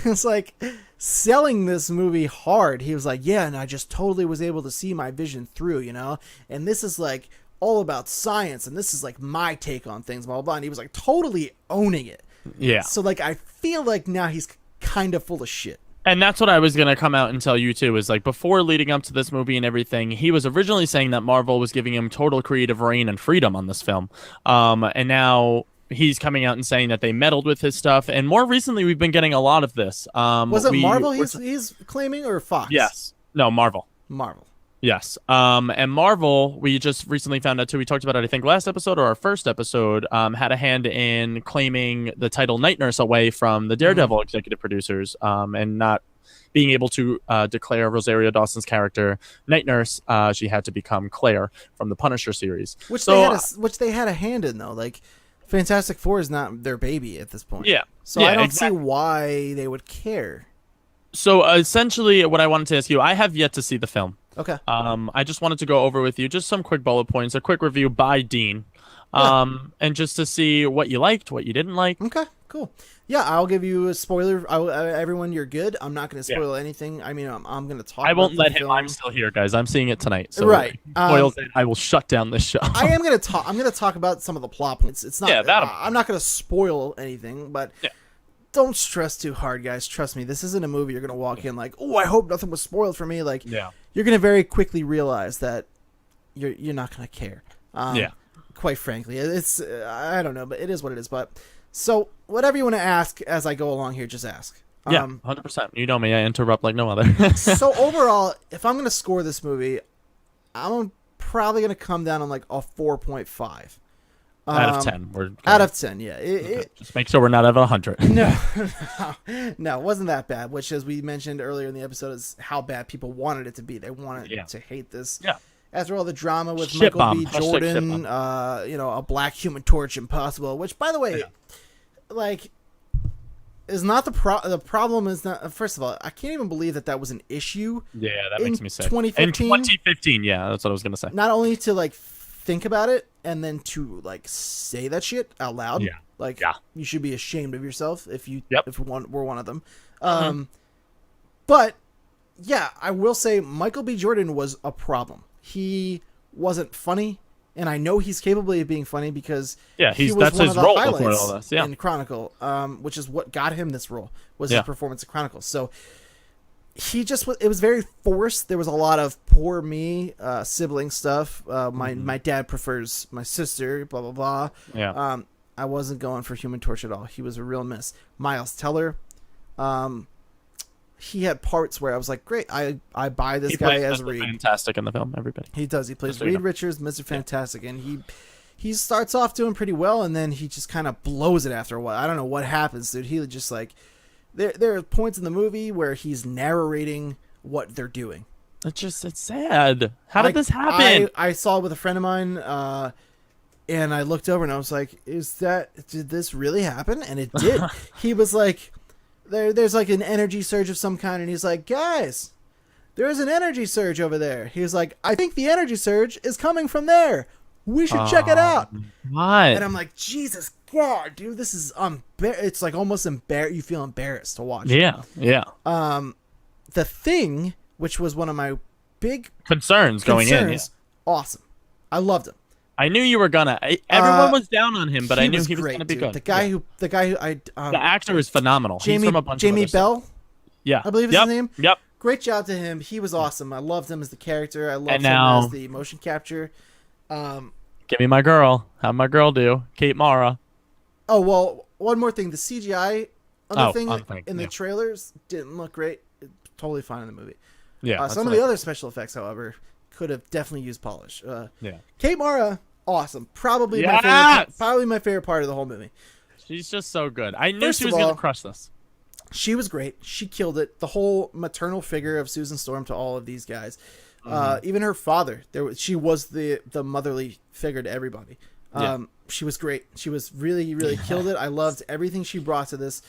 it's like selling this movie hard. He was like, yeah, and I just totally was able to see my vision through, you know? And this is like all about science, and this is like my take on things, blah, blah, blah. And he was like totally owning it.
Yeah.
So like I feel like now he's kind of full of shit.
And that's what I was going to come out and tell you, too, is like before leading up to this movie and everything, he was originally saying that Marvel was giving him total creative reign and freedom on this film. And now he's coming out and saying that they meddled with his stuff. And more recently, we've been getting a lot of this.
Was it Marvel he's claiming, or Fox?
Yes. No, Marvel.
Marvel.
Yes. And Marvel, we just recently found out too, we talked about it, I think, last episode or our first episode, had a hand in claiming the title Night Nurse away from the Daredevil executive producers, and not being able to declare Rosario Dawson's character Night Nurse. She had to become Claire from the Punisher series.
Which they had a hand in, though. Like, Fantastic Four is not their baby at this point.
Yeah.
So I don't see why they would care.
So essentially, what I wanted to ask you, I have yet to see the film.
Okay.
I just wanted to go over with you just some quick bullet points, a quick review by Dean, and just to see what you liked, what you didn't like.
Okay, cool. Yeah, I'll give you a spoiler. Everyone, you're good. I'm not going to spoil anything. I mean, I'm going to talk.
I won't
about
let
the
him.
film.
I'm still here, guys. I'm seeing it tonight. So
right.
Spoils it, I will shut down this show.
I am going to talk. I'm going to talk about some of the plot points. It's not.
Yeah,
I'm not going to spoil anything, but.
Yeah.
Don't stress too hard, guys. Trust me, this isn't a movie you're gonna walk in like, oh, I hope nothing was spoiled for me. Like, you're gonna very quickly realize that you're not gonna care. Quite frankly, it's I don't know, but it is what it is. But so whatever you want to ask as I go along here, just ask.
100%. You know me, I interrupt like no other.
So overall, if I'm gonna score this movie, I'm probably gonna come down on like a 4.5.
Out of 10.
Out of 10, yeah.
Just make sure we're not at 100.
No, it wasn't that bad, which, as we mentioned earlier in the episode, is how bad people wanted it to be. They wanted to hate this.
Yeah.
After all the drama with
Shit
Michael
bomb.
B. Jordan, a black Human Torch Impossible, which, by the way, like, is not the problem is not, first of all, I can't even believe that was an issue.
Yeah, that makes me sick.
2015?
In 2015, yeah, that's what I was going to say.
Not only to, like, think about it and then to like say that shit out loud. You should be ashamed of yourself if were one of them. But yeah, I will say Michael B. Jordan was a problem. He wasn't funny. and I know he's capable of being funny because
Yeah,
he was
that's
one
his
of the
role before
highlights
all this. Yeah.
in Chronicle, which is what got him this role was
Yeah.
his performance in Chronicle. So he just was. It was very forced. There was a lot of poor me sibling stuff. My dad prefers my sister. Blah blah blah.
Yeah.
I wasn't going for Human Torch at all. He was a real miss. Miles Teller. He had parts where I was like, great, I buy this
He
guy
plays
as
Mr.
Reed.
Fantastic in the film. Everybody.
He does. He plays
Just so you
Reed
know.
Richards, Mr. Fantastic, and he starts off doing pretty well, and then he just kind of blows it after a while. I don't know what happens, dude. He just like there are points in the movie where he's narrating what they're doing.
It's sad. How did this happen?
I saw it with a friend of mine, and I looked over and I was like, did this really happen? And it did. He was like, there's like an energy surge of some kind, and he's like, guys, there's an energy surge over there. He was like, I think the energy surge is coming from there. We should check it out.
What?
And I'm like, Jesus God, dude, this is it's like almost you feel embarrassed to watch.
Yeah. Yeah.
The Thing, which was one of my big
Concerns going in. Yeah.
awesome. I loved him.
I knew you were gonna. Everyone was down on him, but I knew he was
great,
gonna be
dude.
good.
The guy who
the actor is phenomenal. He's from a bunch
Jamie
of other
Bell,
stuff. Yeah,
I believe is
yep.
his name.
Yep.
Great job to him. He was awesome. I loved him as the character. I loved
And
him
now-
as the motion capture.
Give me my girl. How'd my girl do? Kate Mara.
Oh well, one more thing. The CGI on the thing in the
yeah.
trailers didn't look great. Totally fine in the movie.
Yeah. that's
Some of
what
the other special effects, however, could have definitely used polish.
Yeah.
Kate Mara, awesome. Probably
Yes!
my favorite part of the whole movie.
She's just so good. I knew
First
she
of
was
all-
gonna crush this.
She was great. She killed it. The whole maternal figure of Susan Storm to all of these guys. Even her father. She was the motherly figure to everybody.
Yeah.
She was great. She was really, really killed it. I loved everything she brought to this.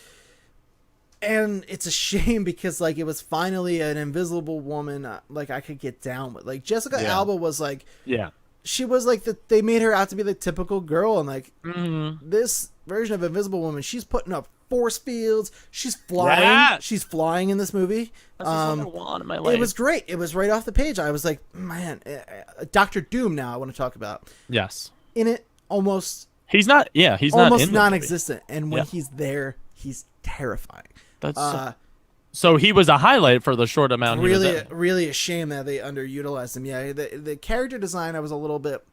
And it's a shame because like it was finally an invisible woman like I could get down with. Like Jessica
Yeah.
Alba was like
Yeah.
she was like they made her out to be the typical girl, and like
Mm-hmm.
this version of Invisible Woman, she's putting up force fields. She's flying.
Yes!
She's flying in this movie.
That's just what I want in my life.
It was great. It was right off the page. I was like, man, Doctor Doom. Now I want to talk about
Yes.
in it. Almost
He's not. Yeah. He's not
almost
in the movie.
non-existent, and when
Yeah.
he's there, he's terrifying.
That's so he was a highlight for the short amount. he was
Really,
in.
really a shame that they underutilized him. Yeah, the character design I was a little bit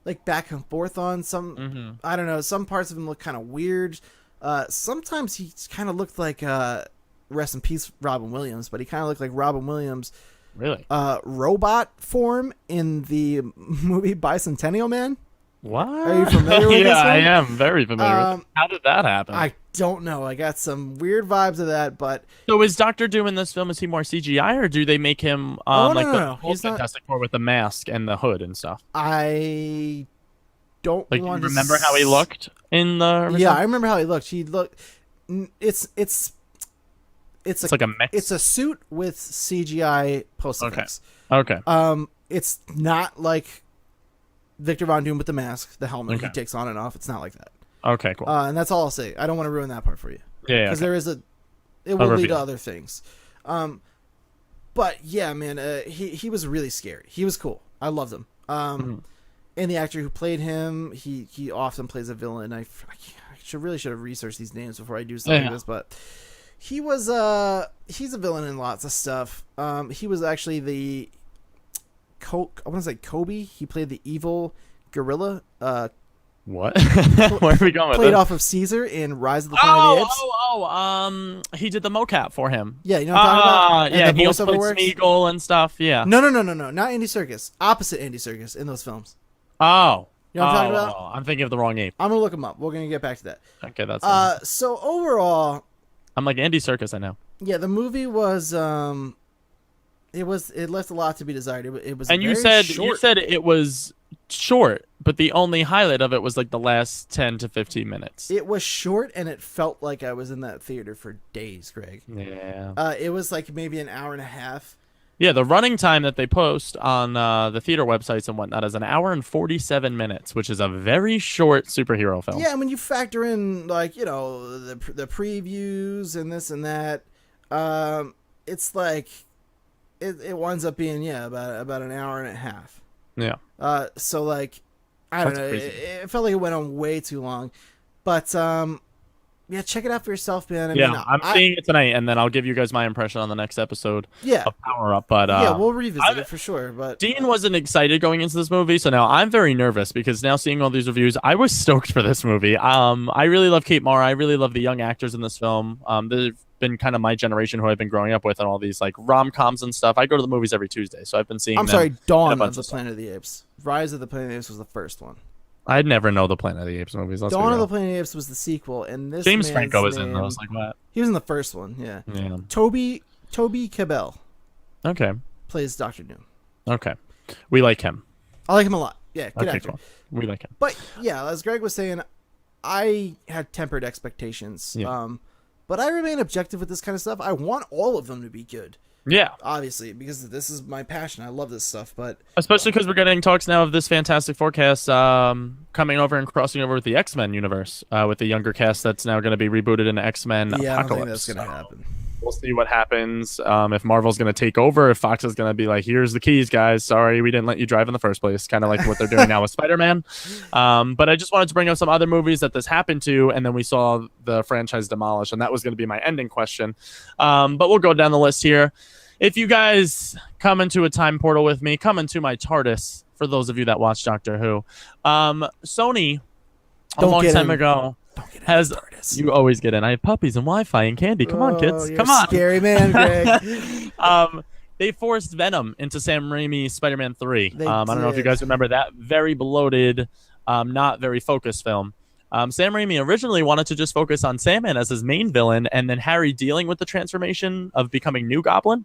like back and forth on. Some I don't know. Some parts of him look kind of weird. Sometimes he kind of looked like rest in peace Robin Williams, but he kind of looked like Robin Williams
Really?
robot form in the movie Bicentennial Man.
What?
Are you familiar with
yeah,
this one?
I am very familiar. With it. How did that happen?
I don't know. I got some weird vibes of that, but
So is Doctor Doom in this film? Is he more CGI, or do they make him
no,
like
no,
the
no.
old
He's not-
Fantastic Four with the mask and the hood and stuff?
I don't
Like, you
want to
remember how he looked in the?
Yeah,
original?
I remember how he looked. He looked. It's
like a mix.
It's a suit with CGI post effects.
Okay.
It's not like Victor Von Doom with the mask, the helmet he
Okay.
takes on and off. It's not like that.
Okay. Cool.
And that's all I'll say. I don't want to ruin that part for you
yeah.
because
Okay.
there is it will lead to
reveal.
other things. But yeah, man, he was really scary. He was cool. I loved him. And the actor who played him, he often plays a villain. I should have researched these names before I do something like this, but he was he's a villain in lots of stuff. He was actually I want to say Kobe. He played the evil gorilla.
What? Where are we going with
Played
this?
off of Caesar in Rise of the Planet of the Apes.
He did the mocap for him.
Yeah, you know what I'm talking about? And
Yeah,
the
he also
voiceover
played
works?
Smeagol and stuff. Yeah.
No, not Andy Serkis. Opposite Andy Serkis in those films.
Oh.
You know what I'm talking about?
Oh, I'm thinking of the wrong ape.
I'm gonna look him up. We're gonna get back to that.
Okay, that's.
So overall,
I'm like Andy Serkis. I know.
yeah, the movie was it left a lot to be desired. It was
And you
very
said
short.
it was short, but the only highlight of it was like the last 10 to 15 minutes.
It was short, and it felt like I was in that theater for days, Greg.
Yeah.
It was like maybe an hour and a half.
Yeah, the running time that they post on the theater websites and whatnot is an hour and 47 minutes, which is a very short superhero film.
Yeah, when you factor in like the previews and this and that, it's like it winds up being about an hour and a half.
Yeah.
So like I don't
That's
know.
crazy.
It felt like it went on way too long. But yeah, check it out for yourself, man. I
Yeah,
mean,
I'm seeing it tonight, and then I'll give you guys my impression on the next episode
yeah,
of Power Up. But
yeah, we'll revisit it for sure. But
Dean wasn't excited going into this movie, so now I'm very nervous because now seeing all these reviews, I was stoked for this movie. I really love Kate Mara. I really love the young actors in this film. They've been kind of my generation who I've been growing up with and all these like rom-coms and stuff. I go to the movies every Tuesday, so I've been seeing.
I'm sorry, Dawn
bunch
of the
of
Planet of the Apes. Rise of the Planet of the Apes was the first one.
I'd never know the Planet of the Apes movies. Let's be
Dawn of
real.
the Planet of the Apes was the sequel, and this
James
man's
Franco was in
name-
those. Like what?
He was in the first one. Yeah.
Yeah.
Toby Cabell
Okay.
plays Doctor Doom.
Okay. We like him.
I like him a lot. Yeah, good
Okay,
actor.
cool. We like him.
But yeah, as Greg was saying, I had tempered expectations.
Yeah.
But I remain objective with this kind of stuff. I want all of them to be good,
Yeah.
obviously, because this is my passion. I love this stuff. But
Especially because we're getting talks now of this fantastic forecast coming over and crossing over with the X-Men universe with the younger cast that's now going to be rebooted into X-Men
yeah, I don't think
Apocalypse.
that's gonna happen.
We'll see what happens. If Marvel's going to take over, if Fox is going to be like, here's the keys, guys. Sorry, we didn't let you drive in the first place. Kind of like what they're doing now with Spider-Man. But I just wanted to bring up some other movies that this happened to, and then we saw the franchise demolished, and that was going to be my ending question. But we'll go down the list here. If you guys come into a time portal with me, come into my TARDIS, for those of you that watch Doctor Who. Sony, a long time ago, has... You always get in. I have puppies and Wi-Fi and candy. Come on, kids.
You're
Come
a
on.
scary man, Greg.
They forced Venom into Sam Raimi's Spider-Man 3.
They
I don't know if you
did.
guys remember that very bloated, not very focused film. Sam Raimi originally wanted to just focus on Sandman as his main villain, and then Harry dealing with the transformation of becoming New Goblin,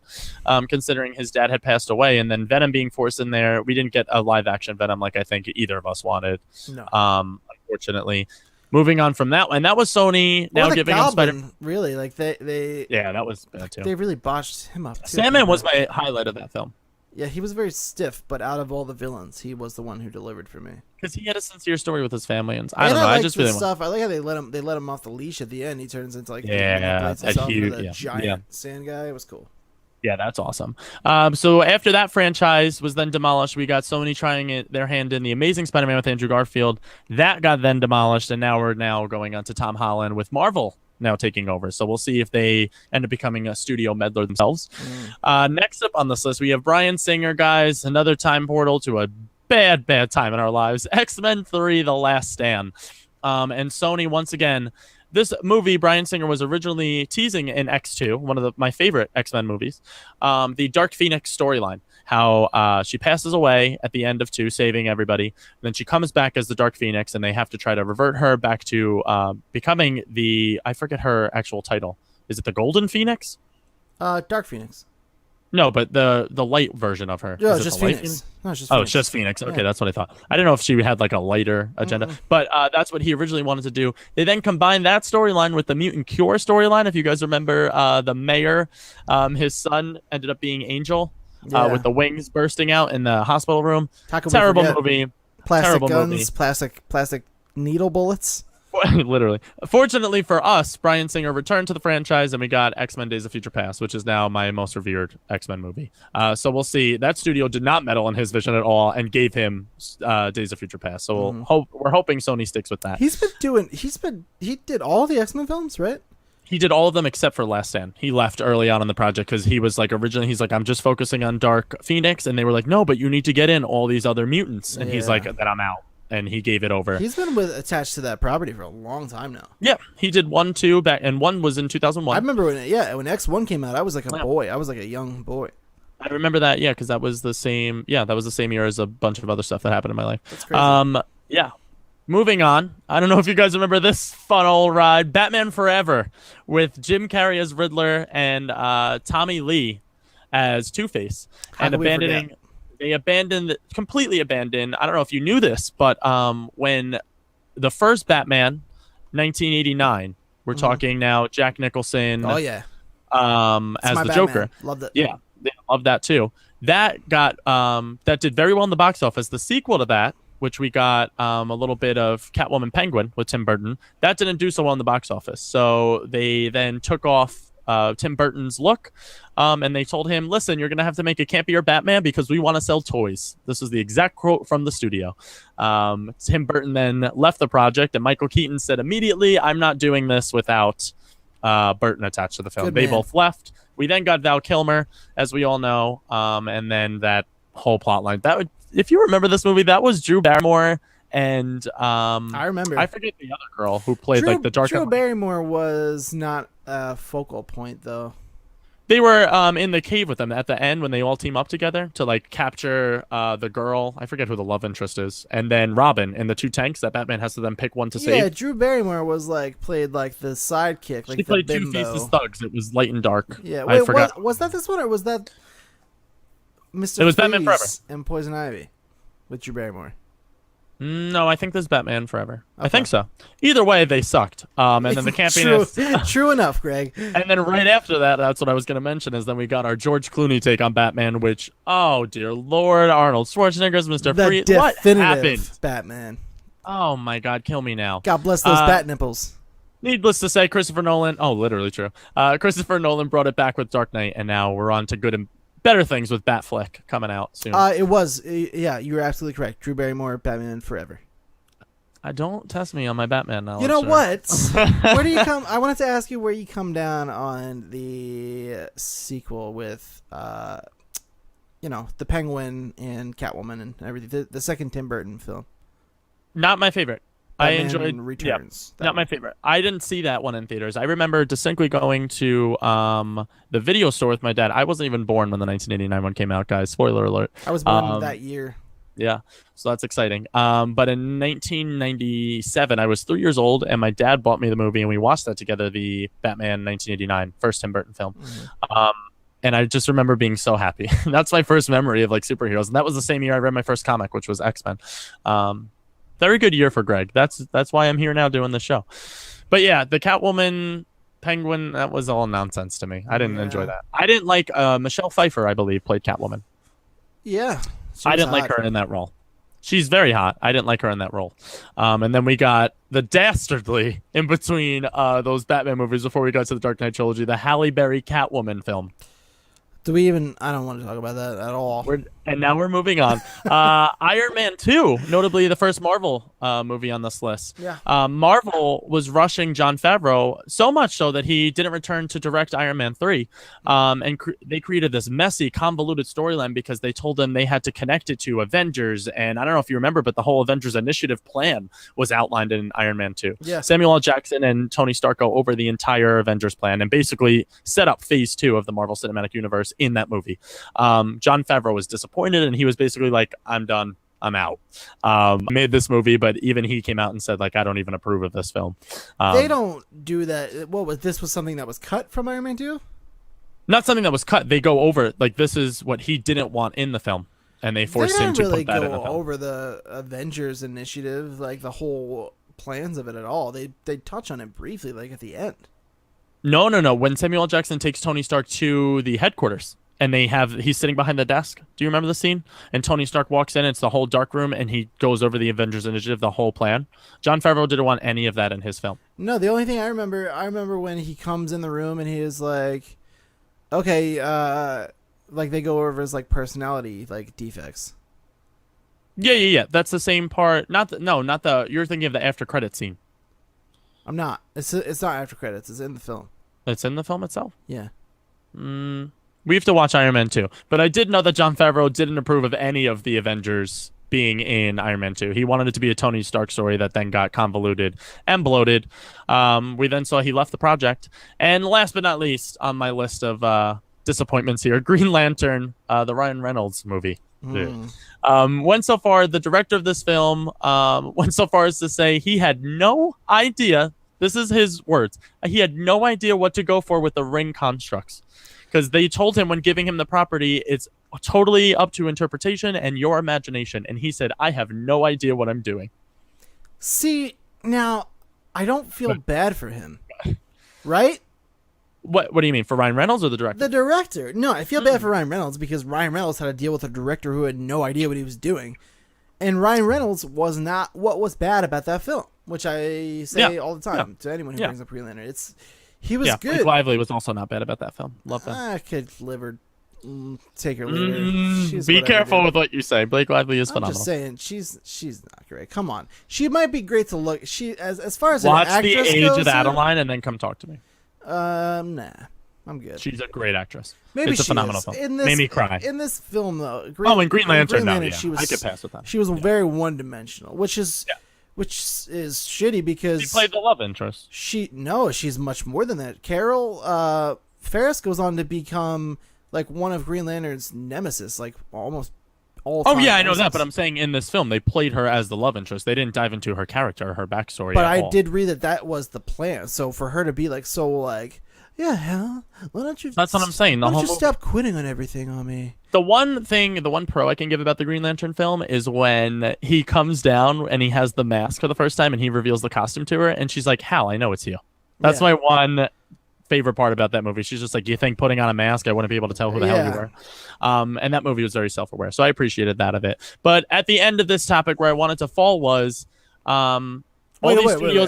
considering his dad had passed away, and then Venom being forced in there. We didn't get a live-action Venom like I think either of us wanted,
No.
unfortunately. Moving on from that one, that was Sony now
Or the
giving him
Goblin,
Spider.
really, like they
Yeah, that was bad too.
they really botched him up. Too.
Sandman was my highlight of that film
Yeah, he was very stiff, but out of all the villains, he was the one who delivered for me.
because he had a sincere story with his family, and I don't
And
know. I
liked
just
the
really
stuff. I like how they let him off the leash at the end. He turns into like
Yeah,
that
that
giant sand guy. It was cool.
Yeah, that's awesome. So after that franchise was then demolished, we got Sony trying their hand in The Amazing Spider-Man with Andrew Garfield. That got then demolished, and now we're going on to Tom Holland with Marvel now taking over. So we'll see if they end up becoming a studio meddler themselves. Next up on this list, we have Bryan Singer, guys. Another time portal to a bad time in our lives. X-Men 3, The Last Stand. And Sony, once again... This movie, Bryan Singer was originally teasing in X2, one of my favorite X-Men movies, the Dark Phoenix storyline, how she passes away at the end of 2, saving everybody. Then she comes back as the Dark Phoenix, and they have to try to revert her back to becoming I forget her actual title. Is it the Golden Phoenix?
Dark Phoenix.
No, but the light version of her.
No,
Is
it's
it
just
the light
Phoenix. No, it's just
Oh,
Phoenix.
it's just Phoenix. Okay,
Yeah.
that's what I thought. I didn't know if she had like a lighter agenda, but that's what he originally wanted to do. They then combined that storyline with the Mutant Cure storyline. If you guys remember, the mayor, his son ended up being Angel,
Yeah.
with the wings bursting out in the hospital room.
Talk about
Terrible
forget.
movie.
Plastic
terrible
guns,
movie.
plastic needle bullets.
Literally. Fortunately for us, Bryan Singer returned to the franchise, and we got X-Men Days of Future Past, which is now my most revered X-Men movie. So we'll see. That studio did not meddle in his vision at all and gave him Days of Future Past. So we're hoping Sony sticks with that.
He did all the X-Men films, right?
He did all of them except for Last Stand. He left early on in the project because he was like originally he's like, I'm just focusing on Dark Phoenix, and they were like, no, but you need to get in all these other mutants, and he's
Yeah.
like, then I'm out. And he gave it over.
He's been attached to that property for a long time now.
Yeah, he did 1, 2 back, and 1 was in 2001.
I remember when X1 came out, I was like a boy. I was like a young boy.
I remember that, yeah, because that was the same. Yeah, that was the same year as a bunch of other stuff that happened in my life.
That's crazy.
Yeah. Moving on. I don't know if you guys remember this fun old ride, Batman Forever, with Jim Carrey as Riddler and Tommy Lee as Two-Face, and
could we
abandoning. They completely abandoned. I don't know if you knew this, but when the first Batman, 1989, we're talking now Jack Nicholson.
Oh yeah.
As
my
the
Batman.
Joker.
Loved it.
Yeah, they love that too. That got that did very well in the box office. The sequel to that, which we got a little bit of Catwoman Penguin with Tim Burton, that didn't do so well in the box office. So they then took off Tim Burton's look, and they told him, "Listen, you're gonna have to make a campier Batman because we want to sell toys." This was the exact quote from the studio. Tim Burton then left the project, and Michael Keaton said immediately, "I'm not doing this without Burton attached to the film."
Good
they
man.
both left. We then got Val Kilmer, as we all know, and then that whole plot line. If you remember this movie, that was Drew Barrymore and
I remember.
I forget the other girl who played
Drew,
like the dark.
Drew Barrymore was not a focal point though.
They were in the cave with them at the end when they all team up together to like capture the girl. I forget who the love interest is, and then Robin in the two tanks that Batman has to then pick one to
Yeah,
save.
Drew Barrymore was played like the sidekick, like
She
the
played
bimbo.
Two Faces Thugs. It was light and dark.
Yeah,
I
wait,
forgot.
was that this one or was that Mr.
It was Batman
Freeze and Poison Ivy with Drew Barrymore?
No, I think this is Batman Forever. I think so. Either way, they sucked. And then the campiness.
True enough, Greg.
And then right after that, that's what I was going to mention, is then we got our George Clooney take on Batman, which, oh dear Lord, Arnold Schwarzenegger's Mr.
The
Freeze. What happened?
definitive Batman.
Oh my God, kill me now.
God bless those bat nipples.
Needless to say, Christopher Nolan, literally true. Christopher Nolan brought it back with Dark Knight, and now we're on to good and better things with Batfleck coming out soon.
Yeah, you were absolutely correct. Drew Barrymore, Batman Forever.
Don't test me on my Batman knowledge.
You know
sir.
what? Where do you come? I wanted to ask you where you come down on the sequel with, the Penguin and Catwoman and everything. The second Tim Burton film.
Not my favorite.
Batman
I enjoyed
Returns.
Not my favorite. I didn't see that one in theaters. I remember distinctly going to the video store with my dad. I wasn't even born when the 1989 one came out, guys. Spoiler alert.
I was born that year.
Yeah, so that's exciting. But in 1997, I was 3 years old, and my dad bought me the movie, and we watched that together, the Batman 1989, first Tim Burton film.
Mm-hmm.
And I just remember being so happy. That's my first memory of superheroes, and that was the same year I read my first comic, which was X-Men. Very good year for Greg. That's why I'm here now doing the show. But yeah, the Catwoman Penguin, that was all nonsense to me. I didn't enjoy that. I didn't like Michelle Pfeiffer, I believe, played Catwoman.
Yeah.
I didn't like her in that role. She's very hot. I didn't like her in that role. And then we got the dastardly in between those Batman movies before we got to the Dark Knight trilogy, the Halle Berry Catwoman film.
I don't want to talk about that at all.
And now we're moving on. Iron Man 2, notably the first Marvel movie on this list.
Yeah.
Marvel was rushing Jon Favreau so much so that he didn't return to direct Iron Man 3. And they created this messy, convoluted storyline because they told him they had to connect it to Avengers. And I don't know if you remember, but the whole Avengers Initiative plan was outlined in Iron Man 2.
Yeah.
Samuel L. Jackson and Tony Stark go over the entire Avengers plan and basically set up phase 2 of the Marvel Cinematic Universe in that movie. Jon Favreau was disappointed, and he was basically like, I'm done. I'm out. I made this movie, but even he came out and said, I don't even approve of this film.
They don't do that. This was something that was cut from Iron Man 2?
Not something that was cut. They go over, this is what he didn't want in the film, and they forced him to
really
put that in the
go
film.
over the Avengers Initiative, the whole plans of it at all. They touch on it briefly, at the end.
No. When Samuel L. Jackson takes Tony Stark to the headquarters, and he's sitting behind the desk. Do you remember the scene? And Tony Stark walks in, it's the whole dark room, and he goes over the Avengers Initiative, the whole plan. Jon Favreau didn't want any of that in his film.
No, the only thing I remember when he comes in the room and he is like, okay, they go over his personality defects.
Yeah. That's the same part. You're thinking of the after credit scene.
I'm not. It's not after credits. It's in the film.
It's in the film itself?
Yeah.
We have to watch Iron Man 2. But I did know that Jon Favreau didn't approve of any of the Avengers being in Iron Man 2. He wanted it to be a Tony Stark story that then got convoluted and bloated. We then saw he left the project. And last but not least on my list of disappointments here, Green Lantern, the Ryan Reynolds movie. Went so far, the director of this film went so far as to say he had no idea, this is his words, he had no idea what to go for with the ring constructs. Because they told him when giving him the property, it's totally up to interpretation and your imagination. And he said, I have no idea what I'm doing.
See, now, I don't feel bad for him. Right?
What do you mean? For Ryan Reynolds or the director?
The director. No, I feel bad for Ryan Reynolds because Ryan Reynolds had to deal with a director who had no idea what he was doing. And Ryan Reynolds was not what was bad about that film, which I say all the time to anyone who brings up Green Lantern. He was
Yeah,
good.
Blake Lively was also not bad about that film. Love that.
I could live her, take her later. She's
Be
whatever,
careful
dude.
with what you say. Blake Lively is
I'm
phenomenal.
just saying, she's not great. Come on, she might be great to look. She as far as
Watch
an
The
actress
Age
goes,
of Adeline and then come talk to me.
Nah, I'm good.
She's a great actress.
Maybe
it's a
she
phenomenal
is.
film.
In this,
Made me cry.
In this film, though,
In Green Lantern, no, yeah.
she was,
I could pass with that.
She was very one-dimensional, which is shitty because
She played the love interest.
she's much more than that. Carol Ferris goes on to become like one of Green Lantern's nemesis, like almost all.
Oh yeah, I know that, but I'm saying in this film they played her as the love interest. They didn't dive into her character, her backstory.
But
at
I
all.
did read that was the plan. So for her to be like so like, yeah, hell, why don't you?
That's what I'm saying.
Why
The
don't
whole
you stop quitting on everything on me?
The one pro I can give about the Green Lantern film is when he comes down and he has the mask for the first time and he reveals the costume to her and she's like, Hal, I know it's you. That's my one favorite part about that movie. She's just like, you think putting on a mask I wouldn't be able to tell who the hell you were? And that movie was very self-aware, so I appreciated that of it. But at the end of this topic where I wanted to fall was
wait,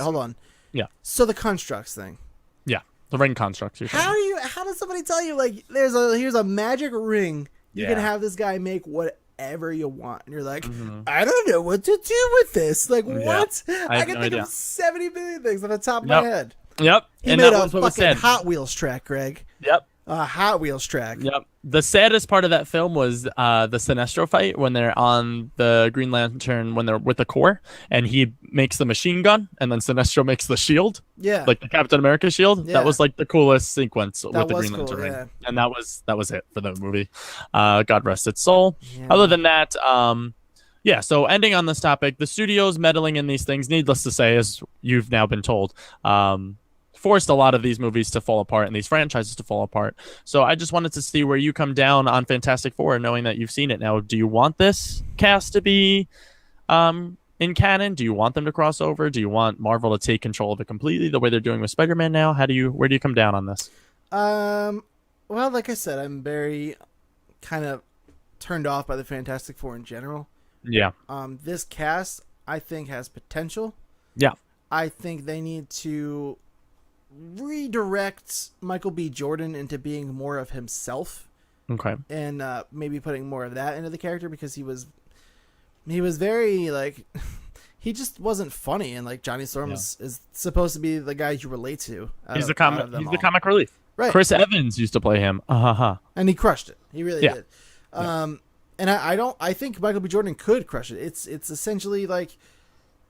hold on.
Yeah.
So the constructs thing.
Yeah. The ring constructs.
How does somebody tell you like here's a magic ring, you can
Yeah.
have this guy make whatever you want, and you're like, I don't know what to do with this. Like what? I
have
can
no
think
idea.
of 70 million things on the top of my head.
Yep.
He
and
made
that
a
was what was
fucking
said.
Hot Wheels track, Greg.
Yep.
A Hot Wheels track.
Yep. The saddest part of that film was the Sinestro fight when they're on the Green Lantern, when they're with the Corps, and he makes the machine gun, and then Sinestro makes the shield,
Yeah.
like the Captain America shield.
Yeah.
That was like the coolest sequence
That
with the
was
Green Lantern
cool,
ring.
yeah.
And that was it for the movie. God rest its soul.
Yeah.
Other than that, yeah. So ending on this topic, the studios meddling in these things, needless to say, as you've now been told, forced a lot of these movies to fall apart and these franchises to fall apart. So I just wanted to see where you come down on Fantastic Four, knowing that you've seen it now. Do you want this cast to be in canon? Do you want them to cross over? Do you want Marvel to take control of it completely the way they're doing with Spider-Man now? Where do you come down on this?
Well, like I said, I'm very kind of turned off by the Fantastic Four in general.
Yeah.
This cast, I think, has potential.
Yeah.
I think they need to redirect Michael B. Jordan into being more of himself.
Okay.
And maybe putting more of that into the character, because he was very like he just wasn't funny, and like Johnny Storm is supposed to be the guy you relate to.
He's the comic relief.
Right.
Chris Evans used to play him.
And he crushed it. He really did. And I think Michael B. Jordan could crush it. It's essentially like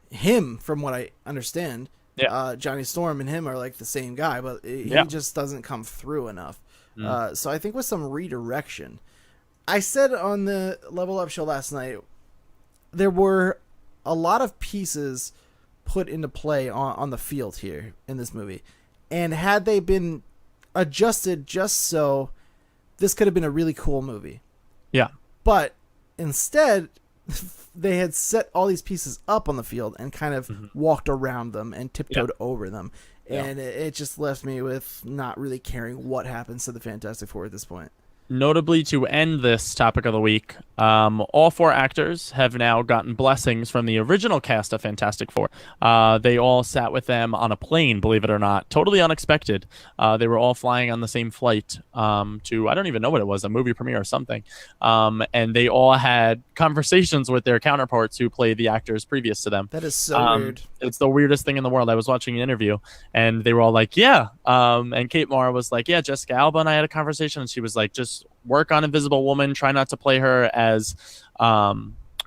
him, from what I understand.
Yeah.
Johnny Storm and him are like the same guy, but he just doesn't come through enough. So I think with some redirection, I said on the Level Up show last night, there were a lot of pieces put into play on the field here in this movie. And had they been adjusted just so, this could have been a really cool movie.
Yeah.
But instead, they had set all these pieces up on the field and kind of walked around them and tiptoed over them. And it just left me with not really caring what happens to the Fantastic Four at this point.
Notably, to end this topic of the week, all four actors have now gotten blessings from the original cast of Fantastic Four. They all sat with them on a plane, believe it or not. Totally unexpected. They were all flying on the same flight to, I don't even know what it was, a movie premiere or something. And they all had conversations with their counterparts who played the actors previous to them.
That is so weird.
It's the weirdest thing in the world. I was watching an interview, and they were all like, yeah. And Kate Mara was like, yeah, Jessica Alba and I had a conversation, and she was like, just work on Invisible Woman, try not to play her as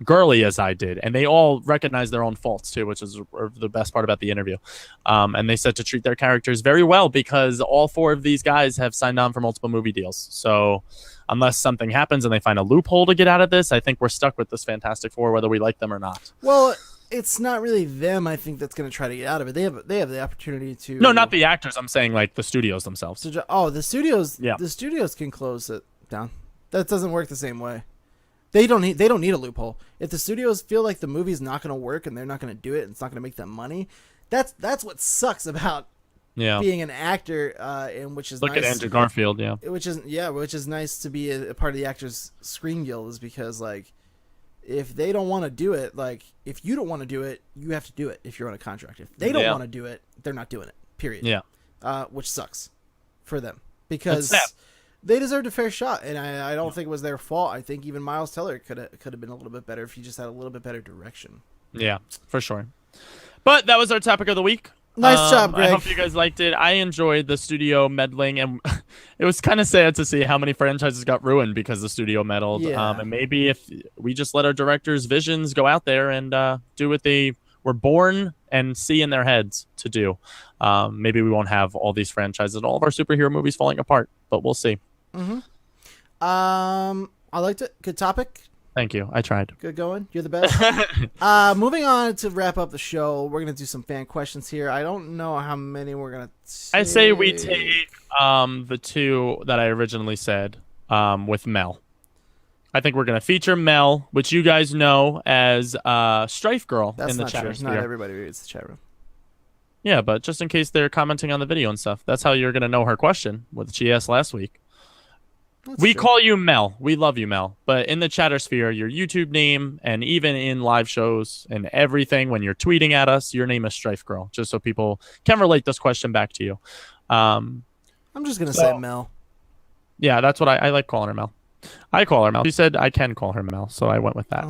girly as I did. And they all recognized their own faults too, which is the best part about the interview. And they said to treat their characters very well, because all four of these guys have signed on for multiple movie deals. So unless something happens and they find a loophole to get out of this, I think we're stuck with this Fantastic Four, whether we like them or not.
Well, it's not really them, I think, that's going to try to get out of it. They have the opportunity to.
No, not the actors. I'm saying like the studios themselves.
The studios. Yeah. The studios can close it down. That doesn't work the same way. They don't need a loophole. If the studios feel like the movie's not going to work and they're not going to do it, and it's not going to make them money, that's what sucks about being an actor, and which is
look
nice.
at Andrew Garfield,
which is nice to be a part of the Actors Screen Guild, is because like, if they don't want to do it, like if you don't want to do it, you have to do it if you're on a contract. If they don't want to do it, they're not doing it. Period.
Yeah.
which sucks for them
That's
because
sad.
they deserved a fair shot, and I don't think it was their fault. I think even Miles Teller could have been a little bit better if he just had a little bit better direction.
Yeah, for sure. But that was our topic of the week.
Nice job, Greg.
I hope you guys liked it. I enjoyed the studio meddling, and it was kind of sad to see how many franchises got ruined because the studio meddled.
Yeah.
And maybe if we just let our directors' visions go out there and do what they were born and see in their heads to do, maybe we won't have all these franchises and all of our superhero movies falling apart. But we'll see.
Mm-hmm. I liked it. Good topic.
Thank you. I tried.
Good going. You're the best. Moving on to wrap up the show, we're gonna do some fan questions here. I don't know how many we're gonna take.
I say we take the two that I originally said with Mel. I think we're gonna feature Mel, which you guys know as Strife Girl
That's
in the
not
chatter
true. Not
sphere.
everybody reads the chat room.
Yeah, but just in case they're commenting on the video and stuff, that's how you're gonna know her question, what she asked last week.
That's
We
true.
call you Mel. We love you, Mel. But in the chatter sphere, your YouTube name and even in live shows and everything, when you're tweeting at us, your name is Strife Girl, just so people can relate this question back to you.
I'm just gonna say Mel.
Yeah, that's what I like calling her Mel. I call her Mel. She said I can call her Mel, so I went with that.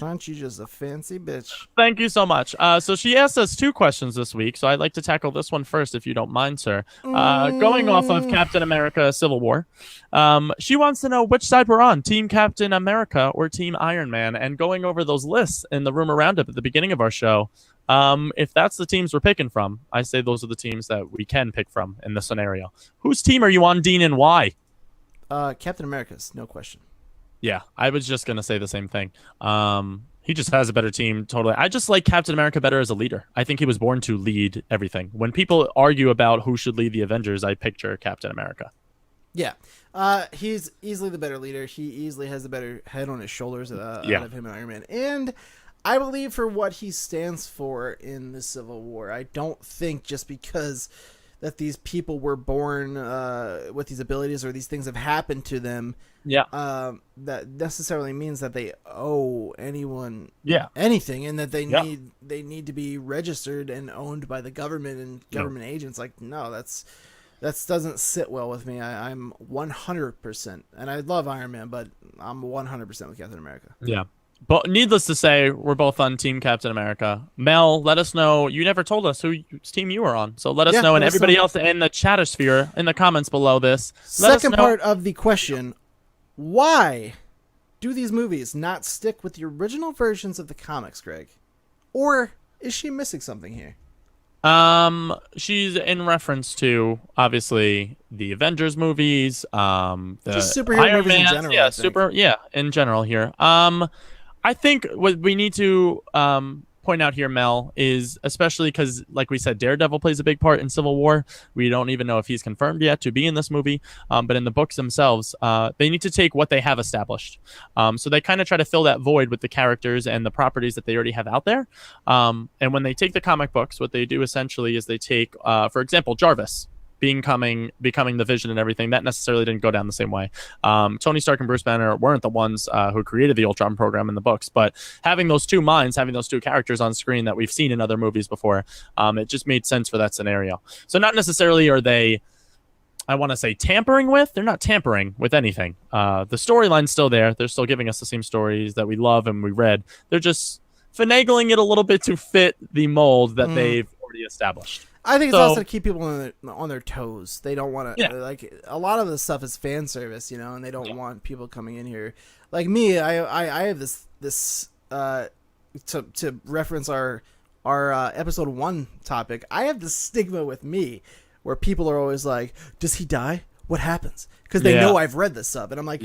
Aren't you just a fancy bitch?
Thank you so much. So she asked us two questions this week, so I'd like to tackle this one first, if you don't mind, sir. Going off of Captain America Civil War, she wants to know which side we're on, Team Captain America or Team Iron Man, and going over those lists in the rumor roundup at the beginning of our show. If that's the teams we're picking from, I say those are the teams that we can pick from in this scenario. Whose team are you on, Dean, and why?
Captain America's, no question.
Yeah, I was just gonna say the same thing. He just has a better team, totally. I just like Captain America better as a leader. I think he was born to lead everything. When people argue about who should lead the Avengers, I picture Captain America.
Yeah. He's easily the better leader. He easily has the better head on his shoulders out of him and Iron Man. And I believe for what he stands for in the Civil War. I don't think just because that these people were born with these abilities or these things have happened to them, that necessarily means that they owe anyone anything, and that they need to be registered and owned by the government and government agents. Like, no, that doesn't sit well with me. I'm 100%, and I love Iron Man, but I'm 100% with Captain America.
Yeah. But needless to say, we're both on Team Captain America. Mel, let us know. You never told us whose team you were on. So let us know. And everybody else in the chatter sphere, in the comments below this.
Second part of the question, why do these movies not stick with the original versions of the comics, Greg? Or is she missing something here?
She's in reference to, obviously, the Avengers movies, the
just superhero
Iron
movies
Man,
in general.
In general here. I think what we need to point out here, Mel, is especially because, like we said, Daredevil plays a big part in Civil War. We don't even know if he's confirmed yet to be in this movie, but in the books themselves, they need to take what they have established. So they kind of try to fill that void with the characters and the properties that they already have out there. And when they take the comic books, what they do essentially is they take, for example, Jarvis becoming the Vision and everything. That necessarily didn't go down the same way. Tony Stark and Bruce Banner weren't the ones who created the Ultron program in the books, but having those two minds, having those two characters on screen that we've seen in other movies before, it just made sense for that scenario. So not necessarily are they, I want to say, tampering with. They're not tampering with anything. The storyline's still there. They're still giving us the same stories that we love and we read. They're just finagling it a little bit to fit the mold that they've already established.
I think it's also to keep people on their toes. They don't want to like a lot of the stuff is fan service, and they don't want people coming in here. Like me, I have this to reference our episode 1 topic. I have this stigma with me where people are always like, "Does he die? What happens?" Because they know I've read this stuff, and I'm like,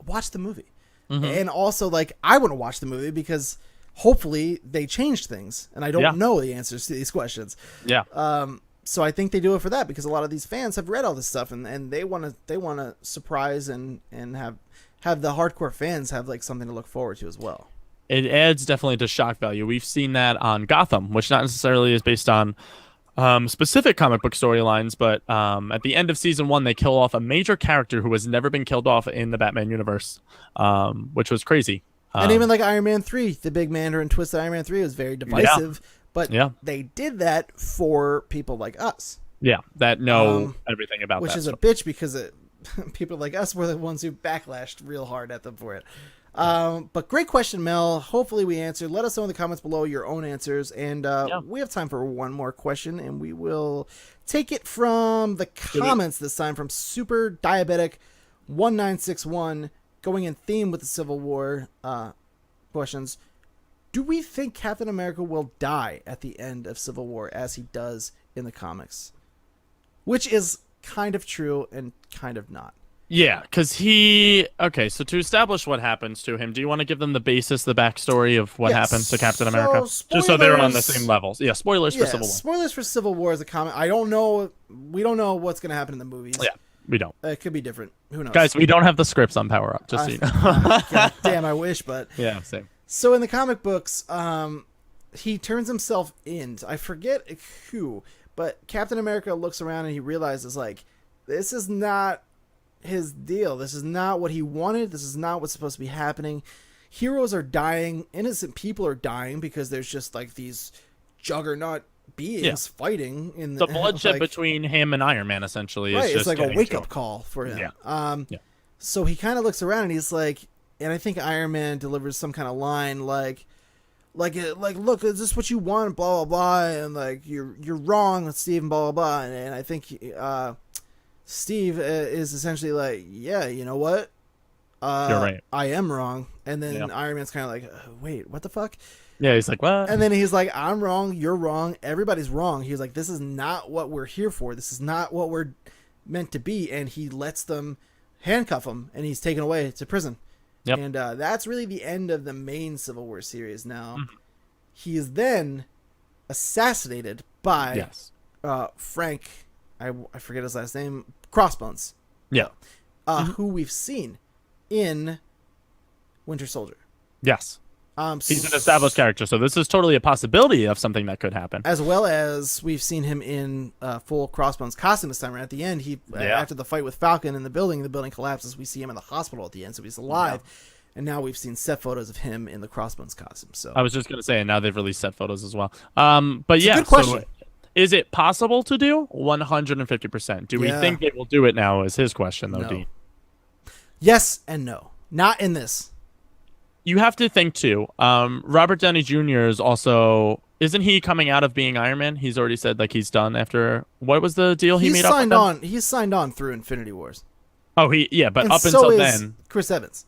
watch the movie." And also, like, I want to watch the movie because hopefully they change things, and I don't know the answers to these questions. So I think they do it for that because a lot of these fans have read all this stuff, and they want to surprise and have the hardcore fans have like something to look forward to as well.
It adds definitely to shock value. We've seen that on Gotham, which not necessarily is based on specific comic book storylines, but at the end of season 1, they kill off a major character who has never been killed off in the Batman universe, which was crazy.
And even like Iron Man 3, the big Mandarin twist of Iron Man 3 was very divisive, but they did that for people like us.
Yeah, that know
Um,
everything about
which
that
is
stuff.
a bitch because people like us were the ones who backlashed real hard at them for it. But great question, Mel. Hopefully we answered. Let us know in the comments below your own answers. And we have time for one more question, and we will take it from the comments this time from Super Diabetic 1961, going in theme with the Civil War questions. Do we think Captain America will die at the end of Civil War as he does in the comics? Which is kind of true and kind of not.
Yeah, because okay, so to establish what happens to him, do you want to give them the basis, the backstory of what happens to Captain America? Just so they're on the same levels. Yeah, spoilers for Civil War.
Spoilers for Civil War is a comment. I don't know. We don't know what's going to happen in the movies.
Yeah, we don't.
It could be different. Who knows?
Guys, we don't have the scripts on Power Up, just so you know.
God damn, I wish, but...
Yeah, same.
So in the comic books, he turns himself in. I forget who, but Captain America looks around and he realizes, like, this is not his deal. This is not what he wanted. This is not what's supposed to be happening. Heroes are dying. Innocent people are dying because there's just, like, these juggernaut beings fighting. In
the bloodshed between him and Iron Man, essentially, is just
it's like a wake-up call for him. Yeah. So he kind of looks around and he's like... And I think Iron Man delivers some kind of line like, look, is this what you want? Blah blah blah, and like you're wrong, Steve, and blah blah blah. And I think Steve is essentially like, yeah, you know what?
You're right.
I am wrong. And then Iron Man's kind of like, wait, what the fuck?
Yeah, he's like, what?
And then he's like, I'm wrong, you're wrong, everybody's wrong. He's like, this is not what we're here for. This is not what we're meant to be. And he lets them handcuff him, and he's taken away to prison.
Yep.
And that's really the end of the main Civil War series now. Mm-hmm. He is then assassinated by Frank, I forget his last name, Crossbones.
Yeah.
Who we've seen in Winter Soldier.
Yes. He's an established character, so this is totally a possibility of something that could happen.
As well as we've seen him in full Crossbones costume this time. Right at the end, after the fight with Falcon in the building collapses. We see him in the hospital at the end, so he's alive. Yeah. And now we've seen set photos of him in the Crossbones costume. So
I was just gonna say, and now they've released set photos as well. But
it's a good question.
So is it possible to do? 150%. Do we think they will do it now? Is his question though, Dean?
Yes and no. Not in this.
You have to think too. Robert Downey Jr. is also, isn't he coming out of being Iron Man? He's already said like he's done after. What was the deal he made up with them?
He's signed on through Infinity Wars.
Oh, but
and
up
so
until
is
then,
Chris Evans,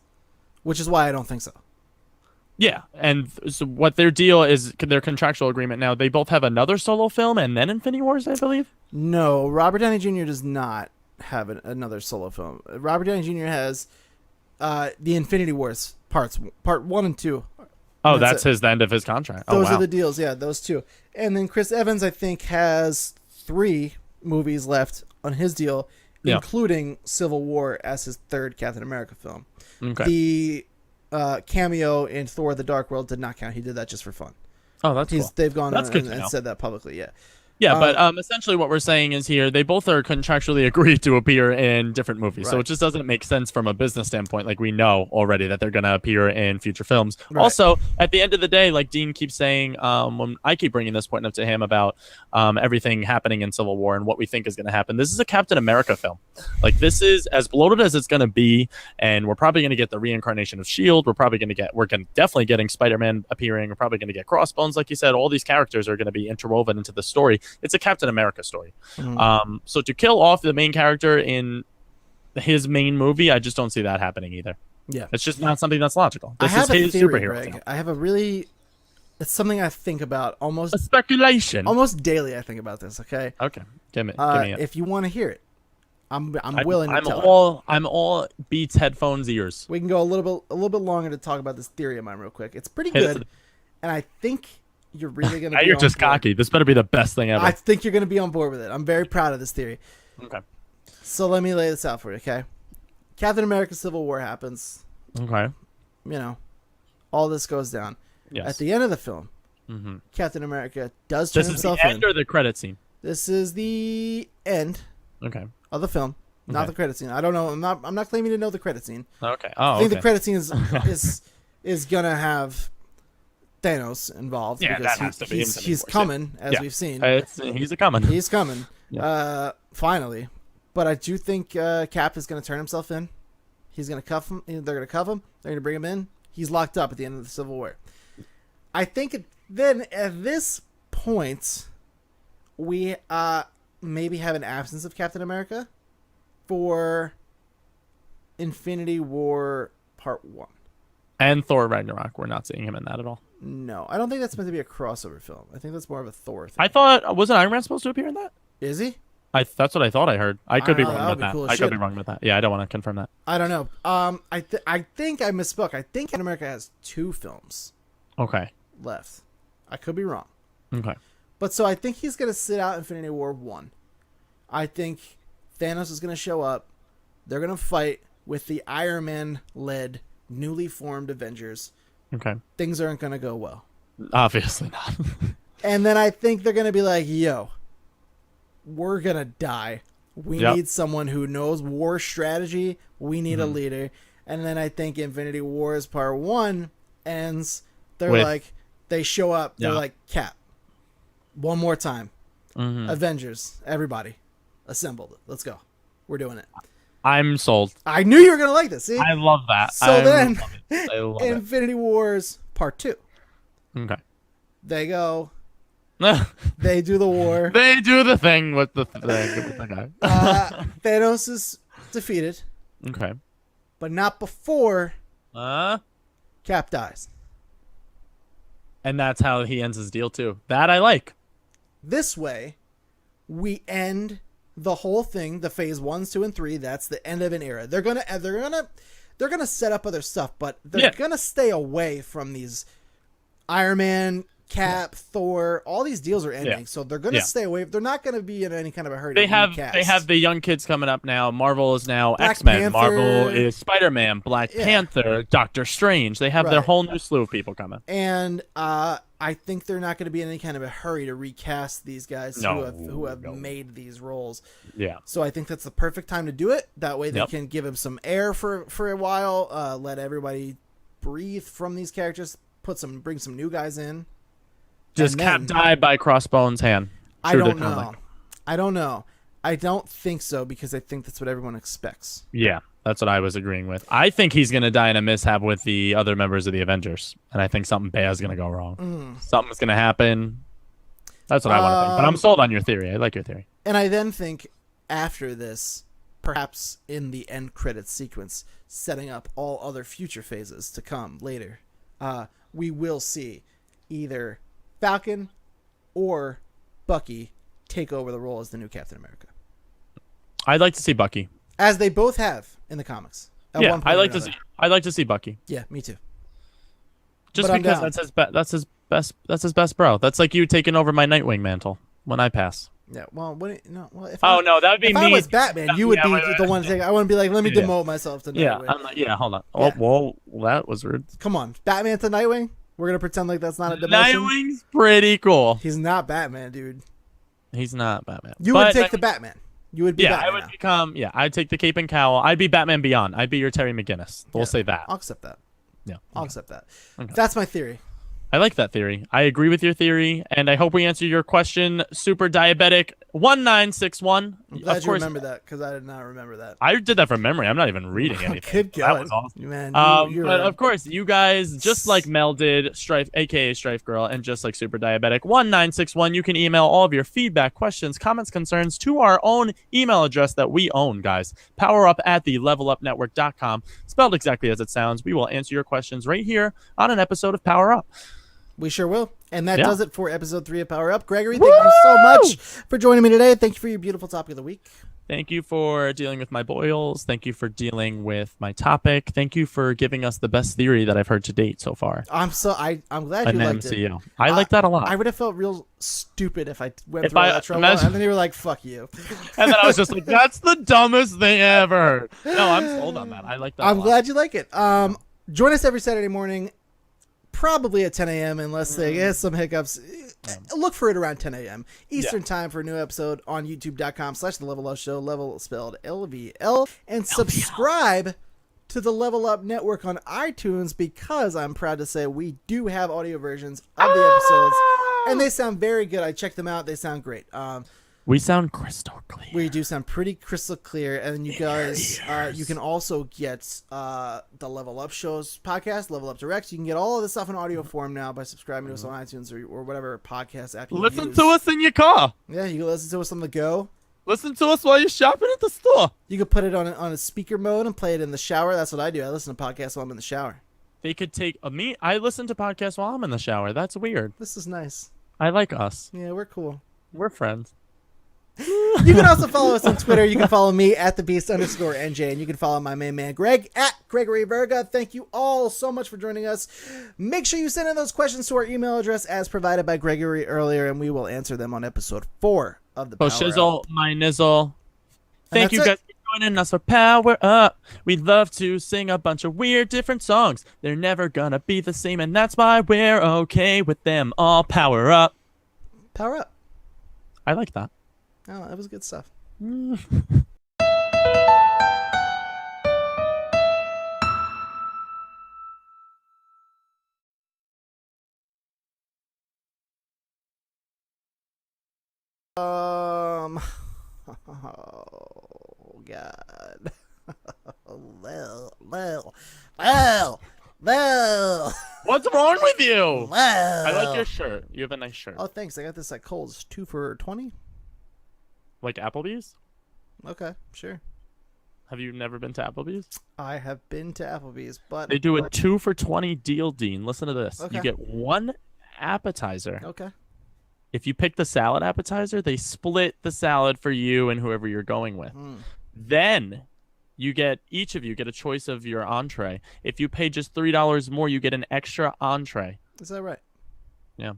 which is why I don't think so.
Yeah, and so what their deal is, their contractual agreement now. They both have another solo film and then Infinity Wars, I believe.
No, Robert Downey Jr. does not have another solo film. Robert Downey Jr. has the Infinity Wars part 1 and 2.
Oh, that's the end of his contract.
Those are the deals, yeah, those two. And then Chris Evans, I think, has 3 movies left on his deal, including Civil War as his 3rd Captain America film.
Okay.
The cameo in Thor: The Dark World did not count. He did that just for fun.
Oh, that's cool.
They've gone on and said that publicly, yeah.
Yeah, but essentially what we're saying is here, they both are contractually agreed to appear in different movies. Right. So it just doesn't make sense from a business standpoint. Like, we know already that they're going to appear in future films. Right. Also, at the end of the day, like Dean keeps saying, when I keep bringing this point up to him about everything happening in Civil War and what we think is going to happen, this is a Captain America film. Like, this is as bloated as it's going to be, and we're probably going to get the reincarnation of S.H.I.E.L.D. We're definitely getting Spider-Man appearing. We're probably going to get Crossbones, like you said. All these characters are going to be interwoven into the story. It's a Captain America story. Mm-hmm. So to kill off the main character in his main movie, I just don't see that happening either.
Yeah.
It's just not something that's logical. This
is
his
theory,
superhero.
Greg. I have it's something I think about almost...
A speculation.
Almost daily I think about this, okay?
Okay. Give me it.
If you want to hear it, I'm willing to tell it.
I'm all Beats headphones ears.
We can go a little bit longer to talk about this theory of mine real quick. It's pretty good, and I think you're really going to be
You're just
board.
Cocky. This better be the best thing ever.
I think you're going to be on board with it. I'm very proud of this theory.
Okay.
So let me lay this out for you, okay? Captain America Civil War happens.
Okay.
You know, all this goes down.
Yes.
At the end of the film, Captain America does turn himself in.
This is the end or the credit scene?
This is the end of the film, not the credit scene. I don't know. I'm not claiming to know the credit scene.
Okay.
I think the credit scene is going to have Thanos involved.
Yeah,
because
that has to be.
He's coming, as we've seen.
He's a coming.
He's coming. Finally. But I do think Cap is going to turn himself in. He's going to cuff him. They're going to cuff him. They're going to bring him in. He's locked up at the end of the Civil War. I think then at this point, we maybe have an absence of Captain America for Infinity War Part 1.
And Thor Ragnarok. We're not seeing him in that at all.
No, I don't think that's meant to be a crossover film. I think that's more of a Thor thing.
I thought, wasn't Iron Man supposed to appear in that?
Is he?
That's what I thought I heard. I could be wrong about that.
Cool
I could be wrong about that. Yeah, I don't want to confirm that.
I don't know. I think I misspoke. I think Captain America has 2 films
Okay.
left. I could be wrong.
Okay.
But so I think he's going to sit out Infinity War 1. I think Thanos is going to show up. They're going to fight with the Iron Man-led, newly formed Avengers.
Okay.
Things aren't going to go well.
Obviously not.
And then I think they're going to be like, yo, we're going to die. We need someone who knows war strategy. We need a leader. And then I think Infinity Wars Part 1 ends. They show up. They're like, Cap, one more time. Avengers, everybody, assembled. Let's go. We're doing it.
I'm sold.
I knew you were going to like this. See?
I love that.
So then,
I love
Infinity Wars Part 2.
Okay.
They go. They do the war.
They do the thing with the guy.
Thanos is defeated.
Okay.
But not before Cap dies.
And that's how he ends his deal too. That I like.
This way, we end the whole thing. The phase 1, 2, and 3. That's the end of an era. They're gonna set up other stuff, but they're gonna stay away from these Iron Man, Cap, Thor. All these deals are ending, so they're gonna stay away. They're not gonna be in any kind of a hurry.
They have the young kids coming up now. Marvel is now
Black
X-Men.
Panther.
Marvel is Spider-Man, Black Panther, Doctor Strange. They have their whole new slew of people coming.
And I think they're not going to be in any kind of a hurry to recast these guys who have made these roles.
Yeah.
So I think that's the perfect time to do it. That way they can give him some air for a while, let everybody breathe from these characters, bring some new guys in.
Just Cap died by Crossbones' hand.
I don't know. I don't think so, because I think that's what everyone expects.
Yeah, that's what I was agreeing with. I think he's going to die in a mishap with the other members of the Avengers, and I think something bad is going to go wrong. Something's going to happen. That's what I want to think. But I'm sold on your theory. I like your theory.
And I then think after this, perhaps in the end credits sequence, setting up all other future phases to come later, we will see either Falcon or Bucky take over the role as the new Captain America.
I'd like to see Bucky,
as they both have in the comics.
Yeah, I'd like to see Bucky.
Yeah, me too.
Just because that's his best bro. That's like you taking over my Nightwing mantle when I pass.
Yeah, well, if
that would be
if
me.
I was Batman, you would be the one to take. I wouldn't be like, let me demote myself to Nightwing.
I'm like, hold on. Oh, well, that was rude.
Come on, Batman to Nightwing. We're gonna pretend like that's not a demotion.
Nightwing's pretty cool.
He's not Batman, dude.
He's not Batman.
You would take the Batman. You would be Batman.
I would become. Yeah, I'd take the cape and cowl. I'd be Batman Beyond. I'd be your Terry McGinnis. We'll say that.
I'll accept that.
Yeah,
I'll accept that.
Okay.
That's my theory.
I like that theory. I agree with your theory, and I hope we answer your question. Super Diabetic 1961.
I'm glad you remember that, because I did not remember that.
I did that from memory. I'm not even reading anything.
Good
That was awesome.
Man,
but of course, you guys, just like Mel did, Strife, aka Strife Girl, and just like Super Diabetic 1961, you can email all of your feedback, questions, comments, concerns to our own email address that we own, guys. PowerUp@thelevelupnetwork.com. Spelled exactly as it sounds. We will answer your questions right here on an episode of Power Up.
We sure will. And that does it for episode 3 of Power Up. Gregory, thank you so much for joining me today. Thank you for your beautiful topic of the week.
Thank you for dealing with my boils. Thank you for dealing with my topic. Thank you for giving us the best theory that I've heard to date so far.
I'm glad you liked it.
I like that a lot.
I would have felt real stupid if I went through all that trouble, and then you were like, fuck you.
And then I was just like, that's the dumbest thing ever. No, I'm sold on that. I like that
I'm glad you like it. Join us every Saturday morning, probably at 10 a.m. unless they get some hiccups. Look for it around 10 a.m. Eastern time for a new episode on youtube.com/The Level Up Show, level spelled LVL, and subscribe to the Level Up Network on iTunes, because I'm proud to say we do have audio versions of the episodes, and they sound very good. I checked them out. They sound great.
We sound crystal clear.
We do sound pretty crystal clear, and you guys, you can also get the Level Up Shows podcast, Level Up Direct. You can get all of this stuff in audio form now by subscribing to us on iTunes or whatever podcast app you
Listen
use.
to us in your car.
Yeah, you can listen to us on the go.
Listen to us while you're shopping at the store.
You can put it on a speaker mode and play it in the shower. That's what I do. I listen to podcasts while I'm in the shower.
They could take me. I listen to podcasts while I'm in the shower. That's weird.
This is nice.
I like us.
Yeah, we're cool.
We're friends.
You can also follow us on Twitter. You can follow me at @thebeast_NJ, and you can follow my main man Greg at Gregory Virga. Thank you all so much for joining us. Make sure you send in those questions to our email address as provided by Gregory earlier, and we will answer them on episode 4 of the Power
Shizzle,
Up.
my nizzle. Thank you
that's
guys for joining us for Power Up. We'd love to sing a bunch of weird different songs. They're never gonna be the same, and that's why we're okay with them all. Power up.
Power Up.
I like that.
Oh, that was good stuff. Oh God. Well.
What's wrong with you?
Well.
I like your shirt. You have a nice shirt.
Oh, thanks. I got this at Kohl's, 2 for $20.
Like Applebee's?
Okay, sure.
Have you never been to Applebee's?
I have been to Applebee's, but
They do a 2 for $20 deal, Dean. Listen to this.
Okay.
You get one appetizer.
okay.
If you pick the salad appetizer, they split the salad for you and whoever you're going with. Then each of you get a choice of your entree. If you pay just $3 more, you get an extra entree.
Is that right?
Yeah.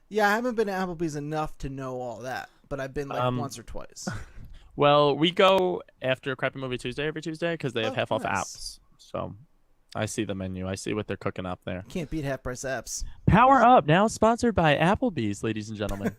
Yeah, I haven't been to Applebee's enough to know all that, but I've been like once or twice.
Well, we go after Crappy Movie Tuesday every Tuesday because they have half off
nice.
apps. So I see the menu. I see what they're cooking up there.
Can't beat half price apps.
Power Up, now sponsored by Applebee's, ladies and gentlemen.